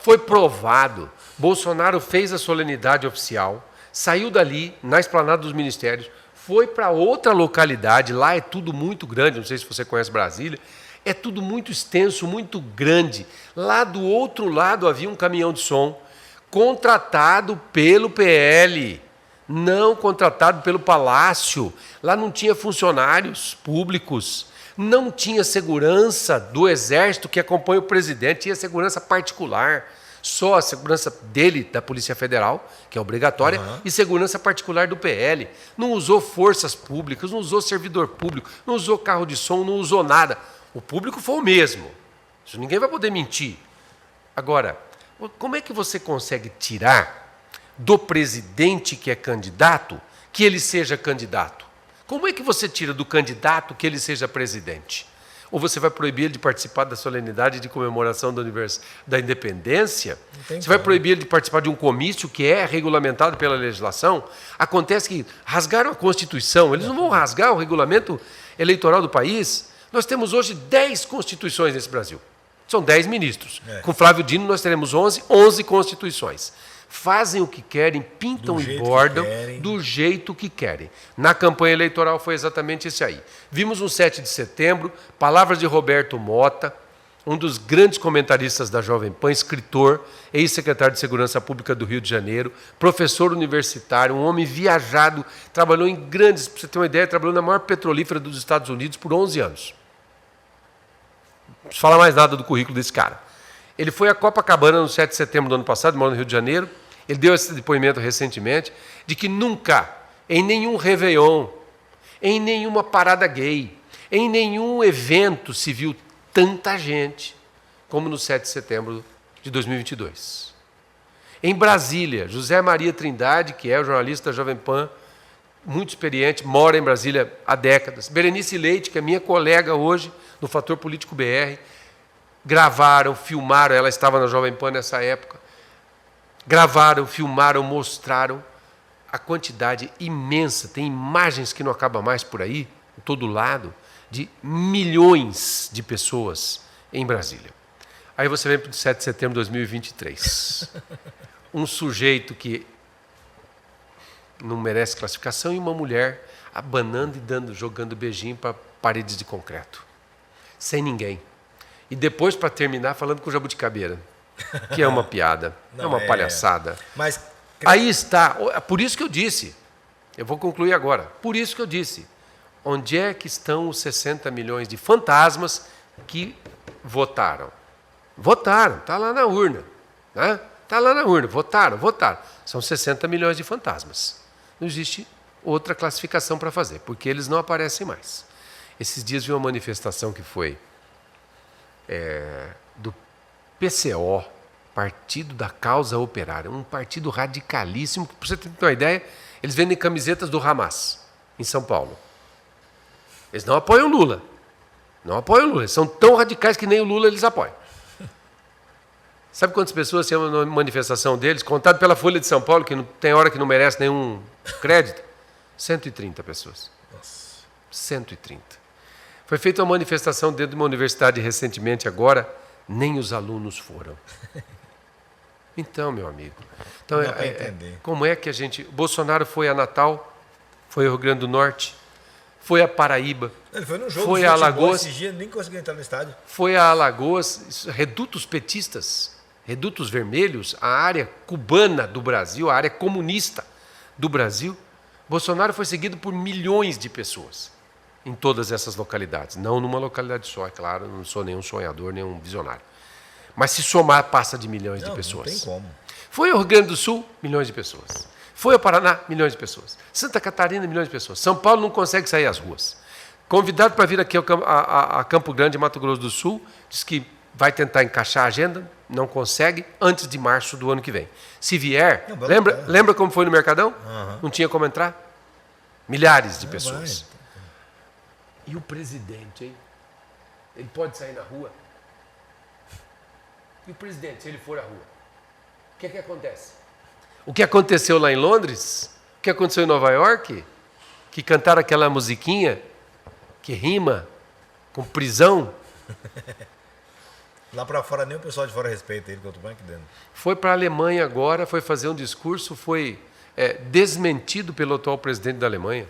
Foi provado. Bolsonaro fez a solenidade oficial, saiu dali, na esplanada dos ministérios, foi para outra localidade, lá é tudo muito grande, não sei se você conhece Brasília, é tudo muito extenso, muito grande. Lá do outro lado havia um caminhão de som, contratado pelo PL, não contratado pelo Palácio. Lá não tinha funcionários públicos, não tinha segurança do Exército que acompanha o presidente, tinha segurança particular, só a segurança dele, da Polícia Federal, que é obrigatória, e segurança particular do PL. Não usou forças públicas, não usou servidor público, não usou carro de som, não usou nada. O público foi o mesmo. Isso ninguém vai poder mentir. Agora, como é que você consegue tirar do presidente que é candidato que ele seja candidato? Como é que você tira do candidato que ele seja presidente? Ou você vai proibir ele de participar da solenidade de comemoração da independência? Você vai proibir ele de participar de um comício que é regulamentado pela legislação? Acontece que rasgaram a Constituição, eles não vão rasgar o regulamento eleitoral do país. Nós temos hoje 10 constituições nesse Brasil. São 10 ministros. Com Flávio Dino nós teremos 11 constituições. Fazem o que querem, pintam e bordam do jeito que querem. Na campanha eleitoral foi exatamente isso aí. Vimos no 7 de setembro, palavras de Roberto Mota, um dos grandes comentaristas da Jovem Pan, escritor, ex-secretário de Segurança Pública do Rio de Janeiro, professor universitário, um homem viajado, trabalhou em grandes, para você ter uma ideia, trabalhou na maior petrolífera dos Estados Unidos por 11 anos. Não preciso falar mais nada do currículo desse cara. Ele foi a Copacabana no 7 de setembro do ano passado, mora no Rio de Janeiro. Ele deu esse depoimento recentemente de que nunca, em nenhum Réveillon, em nenhuma parada gay, em nenhum evento se viu tanta gente como no 7 de setembro de 2022. Em Brasília, José Maria Trindade, que é o jornalista da Jovem Pan, muito experiente, mora em Brasília há décadas. Berenice Leite, que é minha colega hoje no Fator Político BR, gravaram, filmaram, ela estava na Jovem Pan nessa época, gravaram, filmaram, mostraram a quantidade imensa, tem imagens que não acabam mais por aí, em todo lado, de milhões de pessoas em Brasília. Aí você vem para o 7 de setembro de 2023. Um sujeito que não merece classificação e uma mulher abanando e jogando beijinho para paredes de concreto. Sem ninguém. E depois, para terminar, falando com o jabuticabeira, que é uma piada, é uma palhaçada. Mas aí está, por isso que eu disse, eu vou concluir agora, por isso que eu disse, onde é que estão os 60 milhões de fantasmas que votaram? Votaram, está lá na urna. Né? Está lá na urna, votaram. São 60 milhões de fantasmas. Não existe outra classificação para fazer, porque eles não aparecem mais. Esses dias vi uma manifestação que foi do PCO, Partido da Causa Operária, um partido radicalíssimo, para você ter uma ideia, eles vendem camisetas do Hamas, em São Paulo. Eles não apoiam Lula. Não apoiam Lula. Eles são tão radicais que nem o Lula eles apoiam. Sabe quantas pessoas tinham na manifestação deles? Contado pela Folha de São Paulo, que não, tem hora que não merece nenhum crédito. 130 pessoas. Nossa. 130. Foi feita uma manifestação dentro de uma universidade recentemente agora, nem os alunos foram. Então, meu amigo. Então, Não dá pra entender. como é que a gente... Bolsonaro foi a Natal, foi ao Rio Grande do Norte, foi a Paraíba, Ele foi no jogo foi de a futebol Alagoas, esses dias, nem conseguiu entrar no estádio. foi a Alagoas, redutos petistas, redutos vermelhos, a área cubana do Brasil, a área comunista do Brasil. Bolsonaro foi seguido por milhões de pessoas em todas essas localidades. Não numa localidade só, é claro, não sou nenhum sonhador, nenhum visionário. Mas se somar, passa de milhões de pessoas. Não tem como. Foi ao Rio Grande do Sul, milhões de pessoas. Foi ao Paraná, milhões de pessoas. Santa Catarina, milhões de pessoas. São Paulo não consegue sair às ruas. Convidado para vir aqui a Campo Grande, Mato Grosso do Sul, diz que vai tentar encaixar a agenda, não consegue, antes de março do ano que vem. Se vier, lembra como foi no Mercadão? Uhum. Não tinha como entrar? Milhares de pessoas. E o presidente, hein? Ele pode sair na rua? E o presidente, se ele for à rua? O que é que acontece? O que aconteceu lá em Londres? O que aconteceu em Nova York? Que cantaram aquela musiquinha que rima com prisão. Lá para fora nem o pessoal de fora respeita ele, que eu estou bem aqui dentro. Foi para a Alemanha agora, foi fazer um discurso, foi desmentido pelo atual presidente da Alemanha.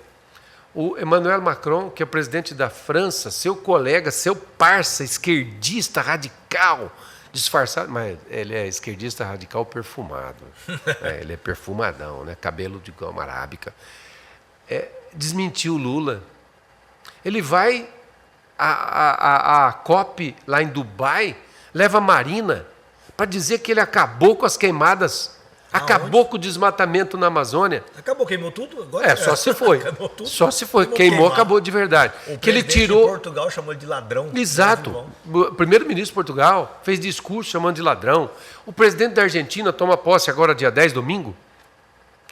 O Emmanuel Macron, que é presidente da França, seu colega, seu parça, esquerdista radical, disfarçado, mas ele é esquerdista radical perfumado. Ele é perfumadão, né? Cabelo de goma arábica. Desmentiu Lula. Ele vai à COP lá em Dubai, leva a Marina para dizer que ele acabou com as queimadas, acabou com o desmatamento na Amazônia. Acabou, queimou tudo? Agora Só se foi. Acabou tudo. Só se foi. Queimou, acabou de verdade. O que ele presidente tirou. de Portugal chamou ele de ladrão. Exato. O primeiro-ministro de Portugal fez discurso chamando de ladrão. O presidente da Argentina toma posse agora dia 10, domingo.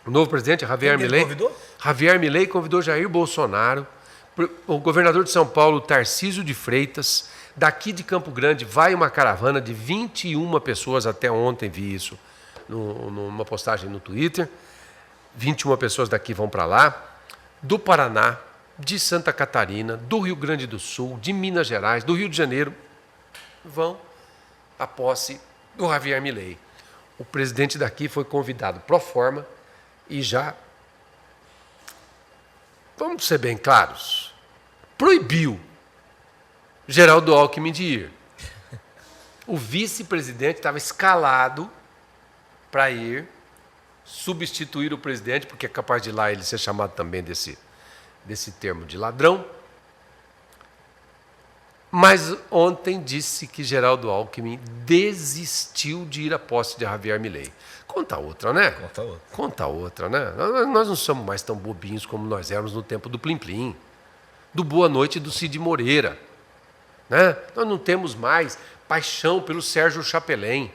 O novo presidente, Javier Milei. Convidou? Javier Milei convidou Jair Bolsonaro, o governador de São Paulo, Tarcísio de Freitas. Daqui de Campo Grande vai uma caravana de 21 pessoas, até ontem vi isso numa postagem no Twitter. 21 pessoas daqui vão para lá, do Paraná, de Santa Catarina, do Rio Grande do Sul, de Minas Gerais, do Rio de Janeiro, vão à posse do Javier Milei. O presidente daqui foi convidado pro forma e já, vamos ser bem claros, proibiu Geraldo Alckmin de ir. O vice-presidente estava escalado para ir substituir o presidente, porque é capaz de lá ele ser chamado também desse termo de ladrão. Mas ontem disse que Geraldo Alckmin desistiu de ir à posse de Javier Milei. Conta outra, né? Conta outra, né? Nós não somos mais tão bobinhos como nós éramos no tempo do Plim Plim, do Boa Noite do Cid Moreira. Né? Nós não temos mais paixão pelo Sérgio Chapelin.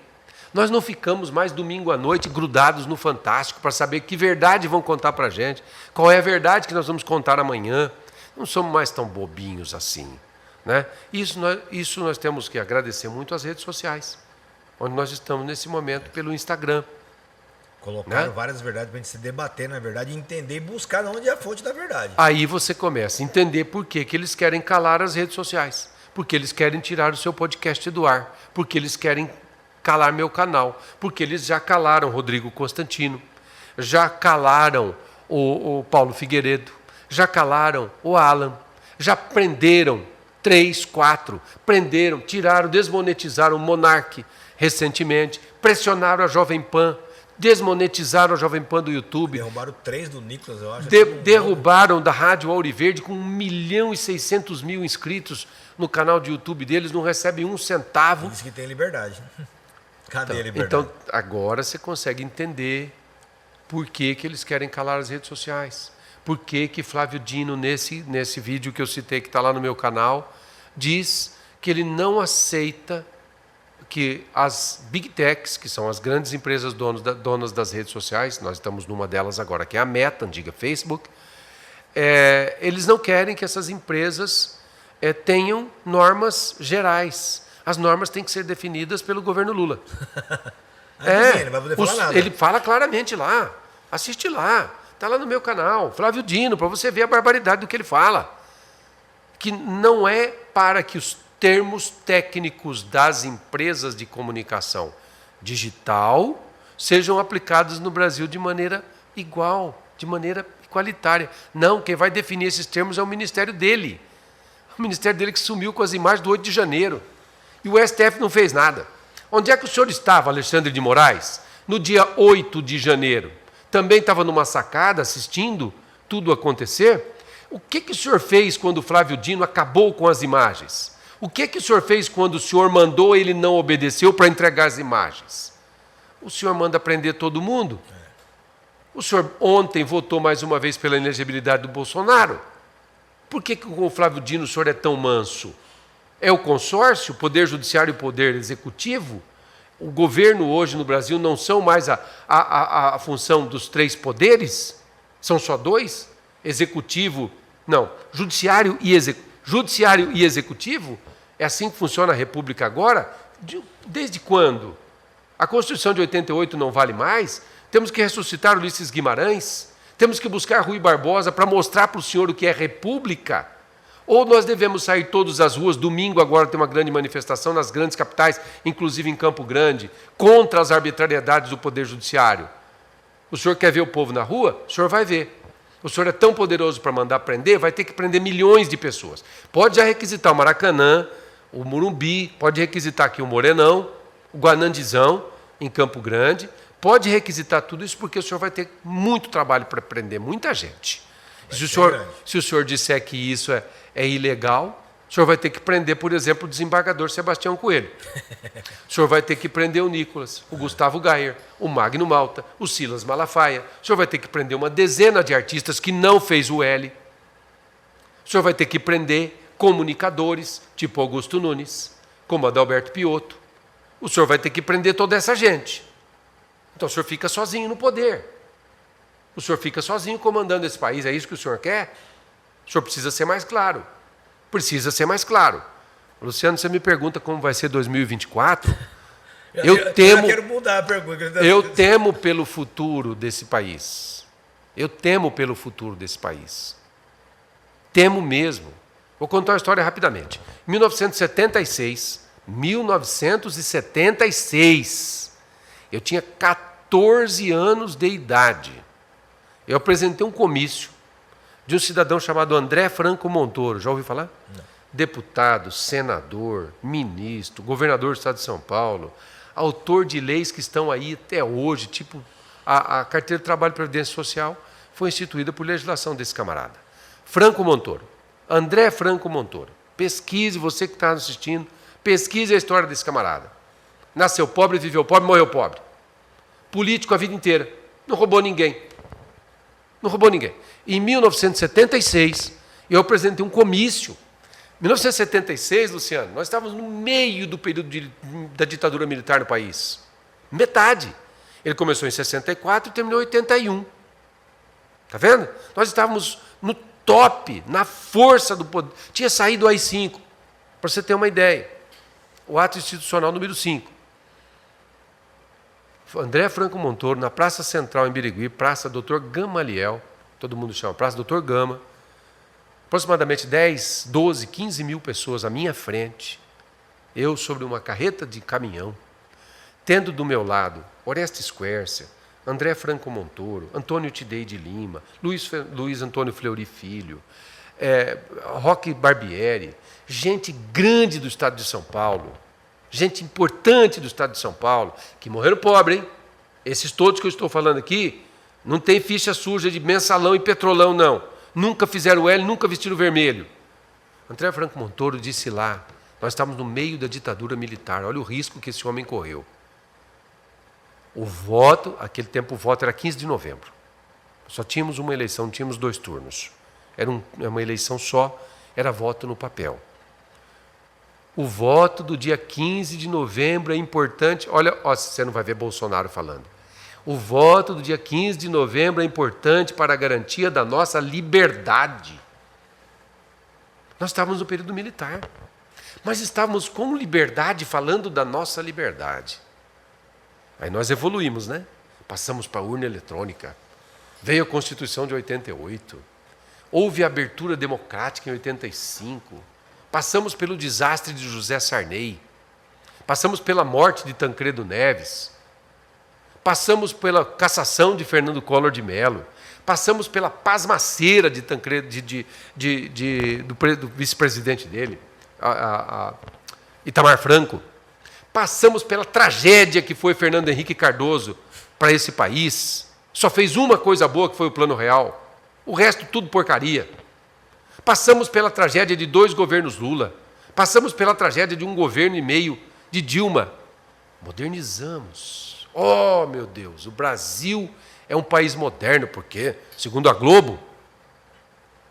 Nós não ficamos mais domingo à noite grudados no Fantástico para saber que verdade vão contar para a gente, qual é a verdade que nós vamos contar amanhã. Não somos mais tão bobinhos assim. Né? Isso nós temos que agradecer muito às redes sociais, onde nós estamos nesse momento pelo Instagram. Colocaram várias verdades para a gente se debater, na verdade, e entender e buscar onde é a fonte da verdade. Aí você começa a entender por que eles querem calar as redes sociais, porque eles querem tirar o seu podcast do ar, porque eles querem calar meu canal, porque eles já calaram Rodrigo Constantino, já calaram o Paulo Figueiredo, já calaram o Alan, já prenderam 3, 4, prenderam, tiraram, desmonetizaram o Monark recentemente, pressionaram a Jovem Pan, desmonetizaram a Jovem Pan do YouTube. Derrubaram 3 do Nicolas, eu acho. Derrubaram da Rádio Auriverde com 1.600.000 inscritos no canal de YouTube deles, não recebem um centavo. Diz que tem liberdade. Cadê a liberdade? Então, agora você consegue entender por que eles querem calar as redes sociais. Por que Flávio Dino, nesse vídeo que eu citei, que está lá no meu canal, diz que ele não aceita que as Big Techs, que são as grandes empresas donas das redes sociais, nós estamos numa delas agora, que é a Meta, antiga Facebook, eles não querem que essas empresas tenham normas gerais. As normas têm que ser definidas pelo governo Lula. Ele não vai poder falar nada. Ele fala claramente lá. Assiste lá. Está lá no meu canal, Flávio Dino, para você ver a barbaridade do que ele fala. Que não é para que os termos técnicos das empresas de comunicação digital sejam aplicados no Brasil de maneira igual, de maneira igualitária. Não, quem vai definir esses termos é o ministério dele. O ministério dele que sumiu com as imagens do 8 de janeiro. E o STF não fez nada. Onde é que o senhor estava, Alexandre de Moraes, no dia 8 de janeiro? Também estava numa sacada assistindo tudo acontecer? O que o senhor fez quando o Flávio Dino acabou com as imagens? O que o senhor fez quando o senhor mandou e ele não obedeceu para entregar as imagens? O senhor manda prender todo mundo? O senhor ontem votou mais uma vez pela inelegibilidade do Bolsonaro? Por que com o Flávio Dino o senhor é tão manso? É o consórcio, o Poder Judiciário e o Poder Executivo? O governo hoje no Brasil não são mais a função dos 3 poderes? São só 2? Executivo, não, Judiciário e Executivo? É assim que funciona a República agora? Desde quando? A Constituição de 88 não vale mais? Temos que ressuscitar Ulisses Guimarães? Temos que buscar Rui Barbosa para mostrar para o senhor o que é república? Ou nós devemos sair todos às ruas? Domingo agora tem uma grande manifestação nas grandes capitais, inclusive em Campo Grande, contra as arbitrariedades do Poder Judiciário. O senhor quer ver o povo na rua? O senhor vai ver. O senhor é tão poderoso para mandar prender, vai ter que prender milhões de pessoas. Pode já requisitar o Maracanã, o Morumbi, pode requisitar aqui o Morenão, o Guanandizão, em Campo Grande. Pode requisitar tudo isso porque o senhor vai ter muito trabalho para prender muita gente. Se o senhor disser que isso é ilegal, o senhor vai ter que prender, por exemplo, o desembargador Sebastião Coelho. O senhor vai ter que prender o Nicolas, o Gustavo Gayer, o Magno Malta, o Silas Malafaia. O senhor vai ter que prender uma dezena de artistas que não fez o L. O senhor vai ter que prender comunicadores, tipo Augusto Nunes, como Adalberto Piotto. O senhor vai ter que prender toda essa gente. Então o senhor fica sozinho no poder. O senhor fica sozinho comandando esse país. É isso que o senhor quer? O senhor precisa ser mais claro. Precisa ser mais claro. Luciano, você me pergunta como vai ser 2024? Eu quero mudar a pergunta. Eu temo pelo futuro desse país. Eu temo pelo futuro desse país. Temo mesmo. Vou contar uma história rapidamente. Em 1976, eu tinha 14 anos de idade. Eu apresentei um comício de um cidadão chamado André Franco Montoro. Já ouviu falar? Não. Deputado, senador, ministro, governador do estado de São Paulo, autor de leis que estão aí até hoje, tipo a Carteira de Trabalho e Previdência Social, foi instituída por legislação desse camarada. Franco Montoro. André Franco Montoro. Pesquise, você que está assistindo, pesquise a história desse camarada. Nasceu pobre, viveu pobre, morreu pobre. Político a vida inteira. Não roubou ninguém. Não roubou ninguém. Em 1976, eu apresentei um comício. Em 1976, Luciano, nós estávamos no meio do período da ditadura militar no país. Metade. Ele começou em 64 e terminou em 81. Está vendo? Nós estávamos no top, na força do poder. Tinha saído o AI-5, para você ter uma ideia. O ato institucional número 5. André Franco Montoro, na Praça Central em Birigui, Praça Doutor Gamaliel, todo mundo chama Praça Doutor Gama, aproximadamente 10, 12, 15 mil pessoas à minha frente, eu sobre uma carreta de caminhão, tendo do meu lado Orestes Quercia, André Franco Montoro, Antônio Tidei de Lima, Luiz Antônio Fleury Filho, Roque Barbieri, gente grande do estado de São Paulo, gente importante do estado de São Paulo, que morreram pobre, hein? Esses todos que eu estou falando aqui, não tem ficha suja de mensalão e petrolão, não. Nunca fizeram L, nunca vestiram vermelho. André Franco Montoro disse lá, nós estávamos no meio da ditadura militar, olha o risco que esse homem correu. O voto, aquele tempo o voto era 15 de novembro. Só tínhamos uma eleição, não tínhamos 2 turnos. Era uma eleição só, era voto no papel. O voto do dia 15 de novembro é importante. Olha, você não vai ver Bolsonaro falando. O voto do dia 15 de novembro é importante para a garantia da nossa liberdade. Nós estávamos no período militar, mas estávamos com liberdade falando da nossa liberdade. Aí nós evoluímos, né? Passamos para a urna eletrônica. Veio a Constituição de 88. Houve a abertura democrática em 85. Passamos pelo desastre de José Sarney. Passamos pela morte de Tancredo Neves. Passamos pela cassação de Fernando Collor de Mello. Passamos pela pasmaceira de Tancredo, do vice-presidente dele, Itamar Franco. Passamos pela tragédia que foi Fernando Henrique Cardoso para esse país. Só fez uma coisa boa, que foi o Plano Real. O resto, tudo porcaria. Passamos pela tragédia de 2 governos Lula. Passamos pela tragédia de 1 governo e meio de Dilma. Modernizamos. Oh, meu Deus, o Brasil é um país moderno, porque, segundo a Globo,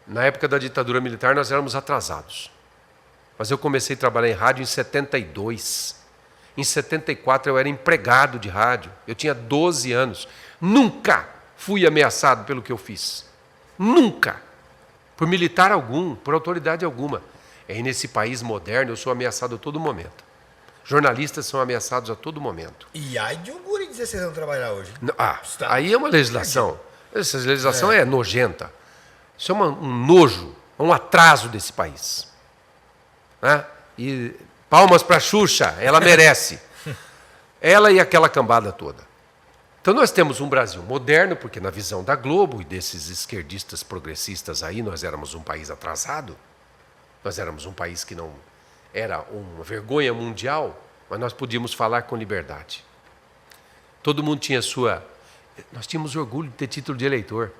na época da ditadura militar nós éramos atrasados. Mas eu comecei a trabalhar em rádio em 72. Em 74 eu era empregado de rádio. Eu tinha 12 anos. Nunca fui ameaçado pelo que eu fiz. Nunca. Por militar algum, por autoridade alguma. E nesse país moderno eu sou ameaçado a todo momento. Jornalistas são ameaçados a todo momento. E ai de um guri de 16 anos trabalhar hoje. Aí é uma legislação. Essa legislação é nojenta. Isso é um nojo, um atraso desse país. Né? E palmas para a Xuxa, ela merece. Ela e aquela cambada toda. Então nós temos um Brasil moderno, porque na visão da Globo e desses esquerdistas progressistas aí, nós éramos um país atrasado. Nós éramos um país que não era uma vergonha mundial, mas nós podíamos falar com liberdade. Todo mundo tinha sua... Nós tínhamos orgulho de ter título de eleitor.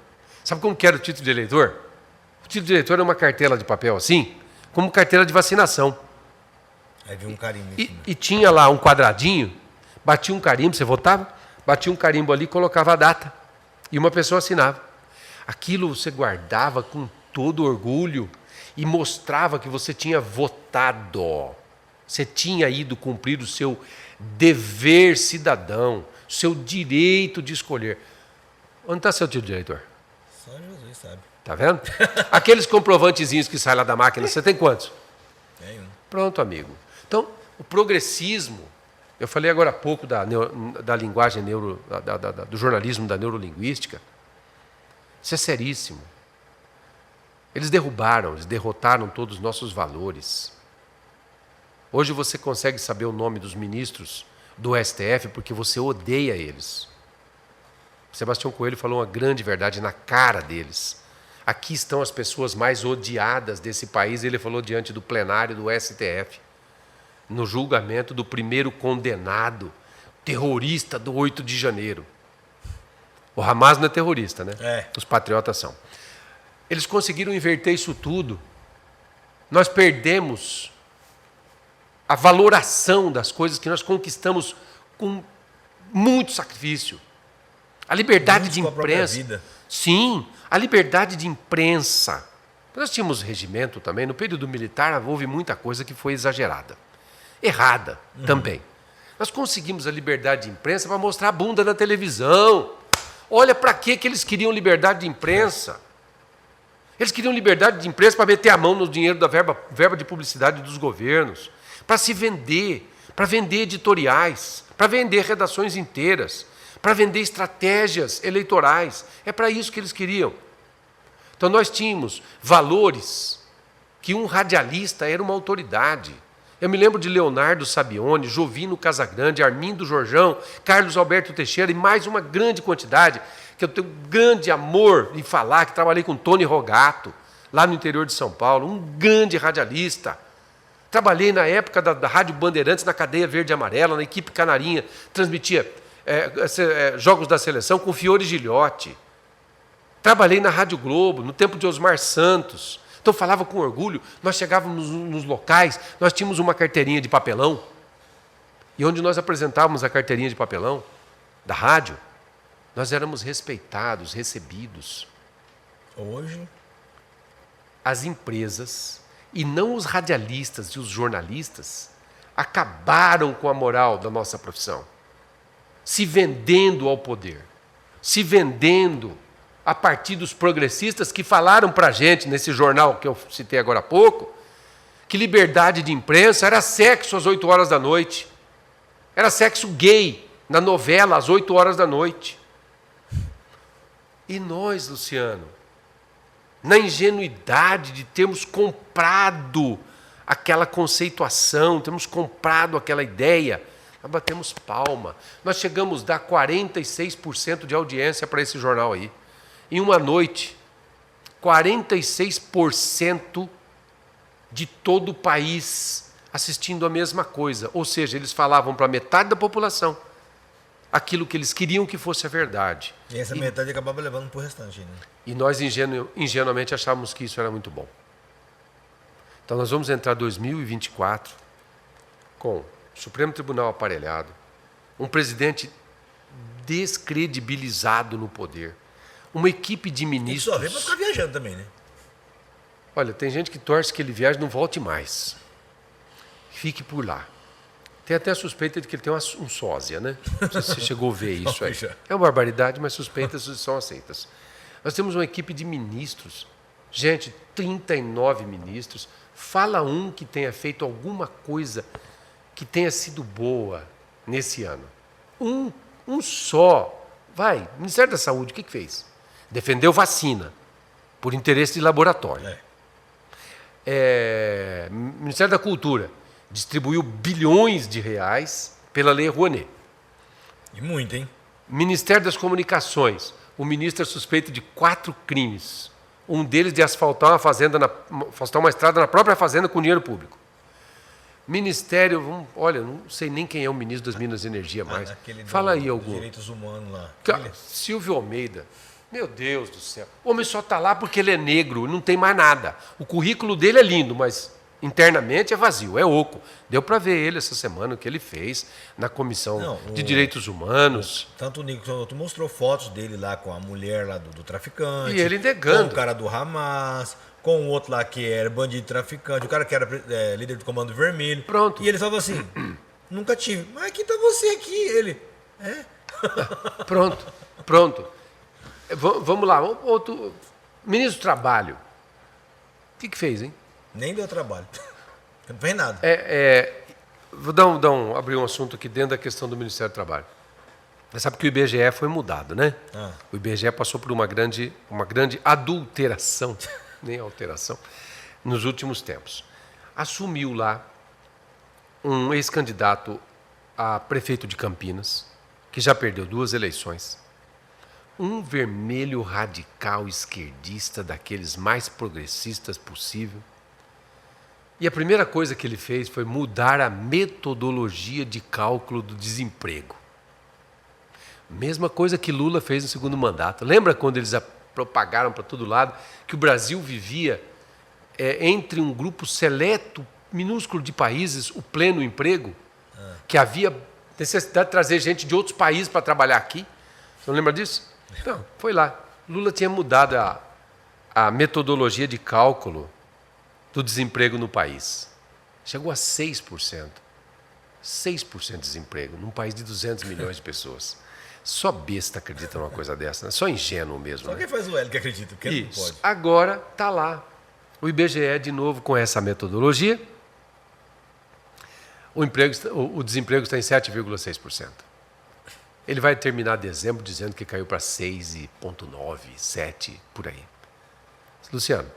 Sabe como que era o título de eleitor? O título de eleitor era uma cartela de papel assim, como carteira de vacinação. Aí vinha um carimbo. E tinha lá um quadradinho, batia um carimbo, você votava, batia um carimbo ali, colocava a data, e uma pessoa assinava. Aquilo você guardava com todo orgulho e mostrava que você tinha votado. Você tinha ido cumprir o seu dever cidadão, o seu direito de escolher. Onde está seu título de eleitor? Só Jesus sabe. Está vendo? Aqueles comprovantezinhos que saem lá da máquina, você tem quantos? Tem um. Pronto, amigo. Então, o progressismo, eu falei agora há pouco da linguagem do jornalismo, da neurolinguística, isso é seríssimo. Eles derrotaram todos os nossos valores. Hoje você consegue saber o nome dos ministros do STF porque você odeia eles. Sebastião Coelho falou uma grande verdade na cara deles. Aqui estão as pessoas mais odiadas desse país, ele falou diante do plenário do STF, no julgamento do primeiro condenado, terrorista do 8 de janeiro. O Hamas não é terrorista, né? Os patriotas são. Eles conseguiram inverter isso tudo. Nós perdemos a valoração das coisas que nós conquistamos com muito sacrifício. A liberdade de imprensa. Sim, a liberdade de imprensa. Nós tínhamos regimento também. No período militar houve muita coisa que foi exagerada. Errada também. Nós conseguimos a liberdade de imprensa para mostrar a bunda na televisão. Olha para que eles queriam liberdade de imprensa. Eles queriam liberdade de imprensa para meter a mão no dinheiro da verba de publicidade dos governos, para se vender, para vender editoriais, para vender redações inteiras, para vender estratégias eleitorais. É para isso que eles queriam. Então nós tínhamos valores que um radialista era uma autoridade. Eu me lembro de Leonardo Sabione, Jovino Casagrande, Armindo Jorjão, Carlos Alberto Teixeira e mais uma grande quantidade, que eu tenho um grande amor em falar, que trabalhei com Tony Rogato, lá no interior de São Paulo, um grande radialista. Trabalhei na época da Rádio Bandeirantes, na cadeia verde e amarela, na equipe Canarinha, transmitia jogos da seleção com Fiore Gilhote. Trabalhei na Rádio Globo, no tempo de Osmar Santos. Então, eu falava com orgulho, nós chegávamos nos locais, nós tínhamos uma carteirinha de papelão, e onde nós apresentávamos a carteirinha de papelão da rádio, nós éramos respeitados, recebidos. Hoje? As empresas e não os radialistas e os jornalistas, acabaram com a moral da nossa profissão, se vendendo ao poder, se vendendo a partir dos progressistas que falaram para a gente, nesse jornal que eu citei agora há pouco, que liberdade de imprensa era sexo às 8 horas da noite, era sexo gay na novela às 8 horas da noite. E nós, Luciano, na ingenuidade de termos comprado aquela conceituação, termos comprado aquela ideia, nós batemos palma. Nós chegamos a dar 46% de audiência para esse jornal aí. Em uma noite, 46% de todo o país assistindo a mesma coisa. Ou seja, eles falavam para metade da população aquilo que eles queriam que fosse a verdade. E essa metade acabava levando para o restante, né? E nós ingenuamente achávamos que isso era muito bom. Então nós vamos entrar em 2024 com o Supremo Tribunal aparelhado, um presidente descredibilizado no poder, uma equipe de ministros... E só vem para ficar viajando também, né? Olha, tem gente que torce que ele viaje e não volte mais. Fique por lá. Tem até a suspeita de que ele tem um sósia, né? Não sei se você chegou a ver isso aí. É uma barbaridade, mas suspeitas são aceitas. Nós temos uma equipe de ministros. Gente, 39 ministros. Fala um que tenha feito alguma coisa que tenha sido boa nesse ano. Um só. Vai, Ministério da Saúde, o que fez? Defendeu vacina, por interesse de laboratório. Ministério da Cultura distribuiu bilhões de reais pela Lei Rouanet. E muito, hein? Ministério das Comunicações, o ministro é suspeito de 4 crimes. Um deles de asfaltar uma estrada na própria fazenda com dinheiro público. Ministério, olha, não sei nem quem é o ministro das Minas e Energia mais. Fala aí algum. Direitos humanos lá. Silvio Almeida. Meu Deus do céu. O homem só está lá porque ele é negro, não tem mais nada. O currículo dele é lindo, mas internamente é vazio, é oco. Deu para ver ele essa semana, o que ele fez na Comissão de Direitos Humanos. Tanto o Nico, tu mostrou fotos dele lá com a mulher lá do traficante. E ele negando. Com o cara do Hamas, com o outro lá que era bandido traficante, o cara que era líder do Comando Vermelho. Pronto. E ele falou assim, nunca tive. Mas aqui tá você aqui. Ele, Pronto. Vamos lá. Outro ministro do Trabalho. O que fez, hein? Nem deu trabalho. Não fez nada. Vou abrir um assunto aqui dentro da questão do Ministério do Trabalho. Você sabe que o IBGE foi mudado, né? O IBGE passou por uma grande adulteração, nem alteração, nos últimos tempos. Assumiu lá um ex-candidato a prefeito de Campinas, que já perdeu 2 eleições. Um vermelho radical esquerdista, daqueles mais progressistas possível. E a primeira coisa que ele fez foi mudar a metodologia de cálculo do desemprego. Mesma coisa que Lula fez no segundo mandato. Lembra quando eles propagaram para todo lado que o Brasil vivia entre um grupo seleto, minúsculo de países, o pleno emprego? Que havia necessidade de trazer gente de outros países para trabalhar aqui? Você não lembra disso? Não, foi lá. Lula tinha mudado a metodologia de cálculo do desemprego no país. Chegou a 6%. 6% de desemprego num país de 200 milhões de pessoas. Só besta acredita numa coisa dessa, né? Só ingênuo mesmo. Só quem faz o L que acredita, porque não pode. Agora está lá. O IBGE, de novo, com essa metodologia, o desemprego está em 7,6%. Ele vai terminar dezembro dizendo que caiu para 6,9%, 7%, por aí. Luciano,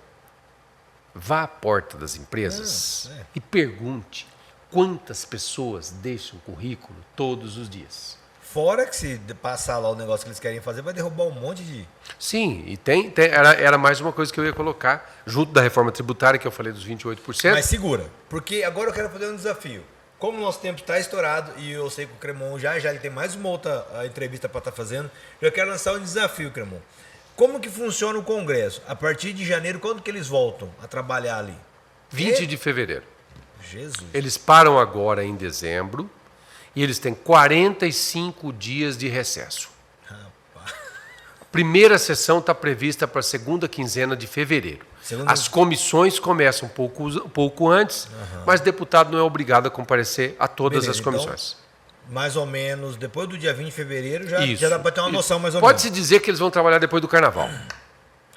vá à porta das empresas e pergunte quantas pessoas deixam currículo todos os dias. Fora que se passar lá o negócio que eles querem fazer, vai derrubar um monte de... Sim, e era mais uma coisa que eu ia colocar, junto da reforma tributária, que eu falei dos 28%. Mas segura, porque agora eu quero fazer um desafio. Como o nosso tempo está estourado, e eu sei que o Cremon já ele tem mais uma outra entrevista para estar fazendo, eu quero lançar um desafio, Cremon. Como que funciona o Congresso? A partir de janeiro, quando que eles voltam a trabalhar ali? 20 de fevereiro. Jesus. Eles param agora em dezembro e eles têm 45 dias de recesso. Rapaz. A primeira sessão está prevista para a segunda quinzena de fevereiro. As comissões começam um pouco antes, mas deputado não é obrigado a comparecer a todas as comissões. Então, mais ou menos, depois do dia 20 de fevereiro, já dá para ter uma noção mais ou menos. Pode-se dizer que eles vão trabalhar depois do Carnaval.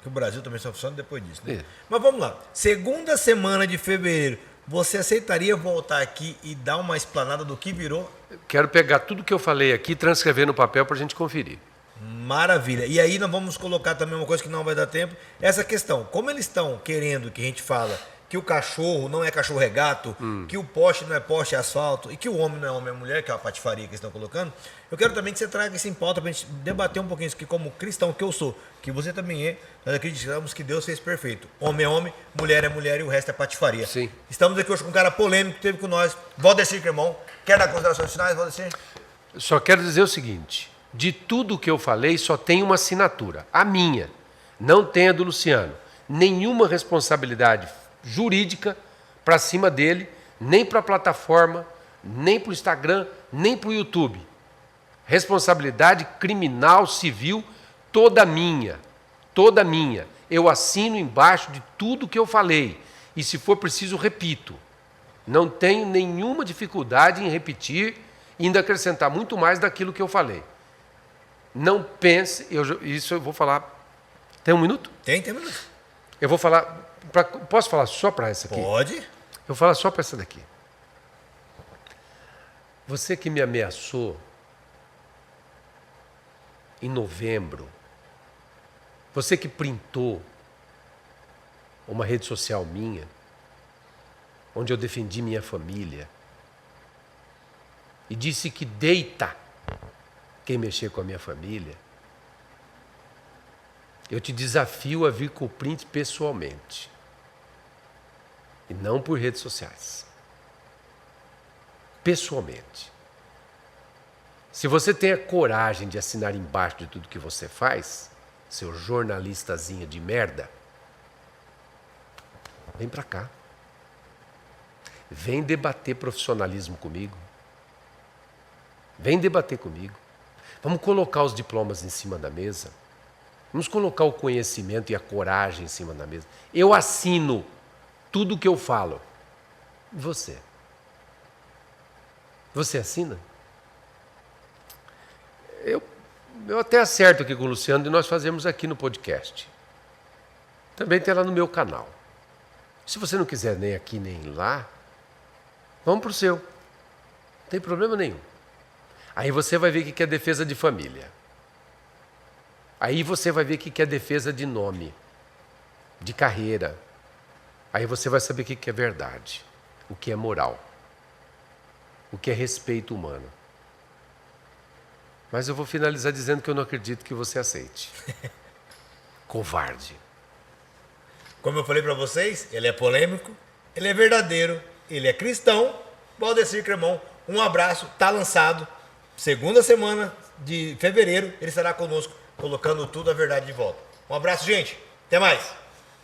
Que o Brasil também só funciona depois disso, né? Mas vamos lá. Segunda semana de fevereiro, você aceitaria voltar aqui e dar uma explanada do que virou? Quero pegar tudo que eu falei aqui e transcrever no papel para a gente conferir. Maravilha. E aí nós vamos colocar também uma coisa que não vai dar tempo. Essa questão, como eles estão querendo que a gente fala que o cachorro não é cachorro, é gato, que o poste não é poste, é asfalto, e que o homem não é homem, é mulher, que é a patifaria que eles estão colocando, eu quero também que você traga isso em pauta para a gente debater um pouquinho isso, que como cristão que eu sou, que você também é, nós acreditamos que Deus fez perfeito. Homem é homem, mulher é mulher e o resto é patifaria. Sim. Estamos aqui hoje com um cara polêmico que teve com nós, Valdecir Cremon. Quer dar considerações finais, Valdecir? Só quero dizer o seguinte, de tudo que eu falei só tem uma assinatura, a minha, não tem a do Luciano. Nenhuma responsabilidade jurídica para cima dele, nem para a plataforma, nem para o Instagram, nem para o YouTube. Responsabilidade criminal, civil, toda minha. Toda minha. Eu assino embaixo de tudo que eu falei. E se for preciso, repito. Não tenho nenhuma dificuldade em repetir e ainda acrescentar muito mais daquilo que eu falei. Não pense, isso eu vou falar. Tem um minuto? Tem um minuto. Eu vou falar. Posso falar só para essa aqui? Pode. Eu vou falar só para essa daqui. Você que me ameaçou em novembro, você que printou uma rede social minha, onde eu defendi minha família, e disse que deita quem mexer com a minha família, eu te desafio a vir com o print pessoalmente. E não por redes sociais. Pessoalmente. Se você tem a coragem de assinar embaixo de tudo que você faz, seu jornalistazinho de merda, vem pra cá. Vem debater profissionalismo comigo. Vem debater comigo. Vamos colocar os diplomas em cima da mesa. Vamos colocar o conhecimento e a coragem em cima da mesa. Eu assino tudo o que eu falo. E você? Você assina? Eu até acerto aqui com o Luciano e nós fazemos aqui no podcast. Também tem lá no meu canal. Se você não quiser nem aqui nem lá, vamos para o seu. Não tem problema nenhum. Aí você vai ver o que é defesa de família. Aí você vai ver o que é defesa de nome, de carreira. Aí você vai saber o que é verdade, o que é moral, o que é respeito humano. Mas eu vou finalizar dizendo que eu não acredito que você aceite. Covarde. Como eu falei para vocês, ele é polêmico, ele é verdadeiro, ele é cristão. Valdecir Cremon, um abraço, tá lançado. Segunda semana de fevereiro, ele estará conosco, colocando tudo a verdade de volta. Um abraço, gente. Até mais.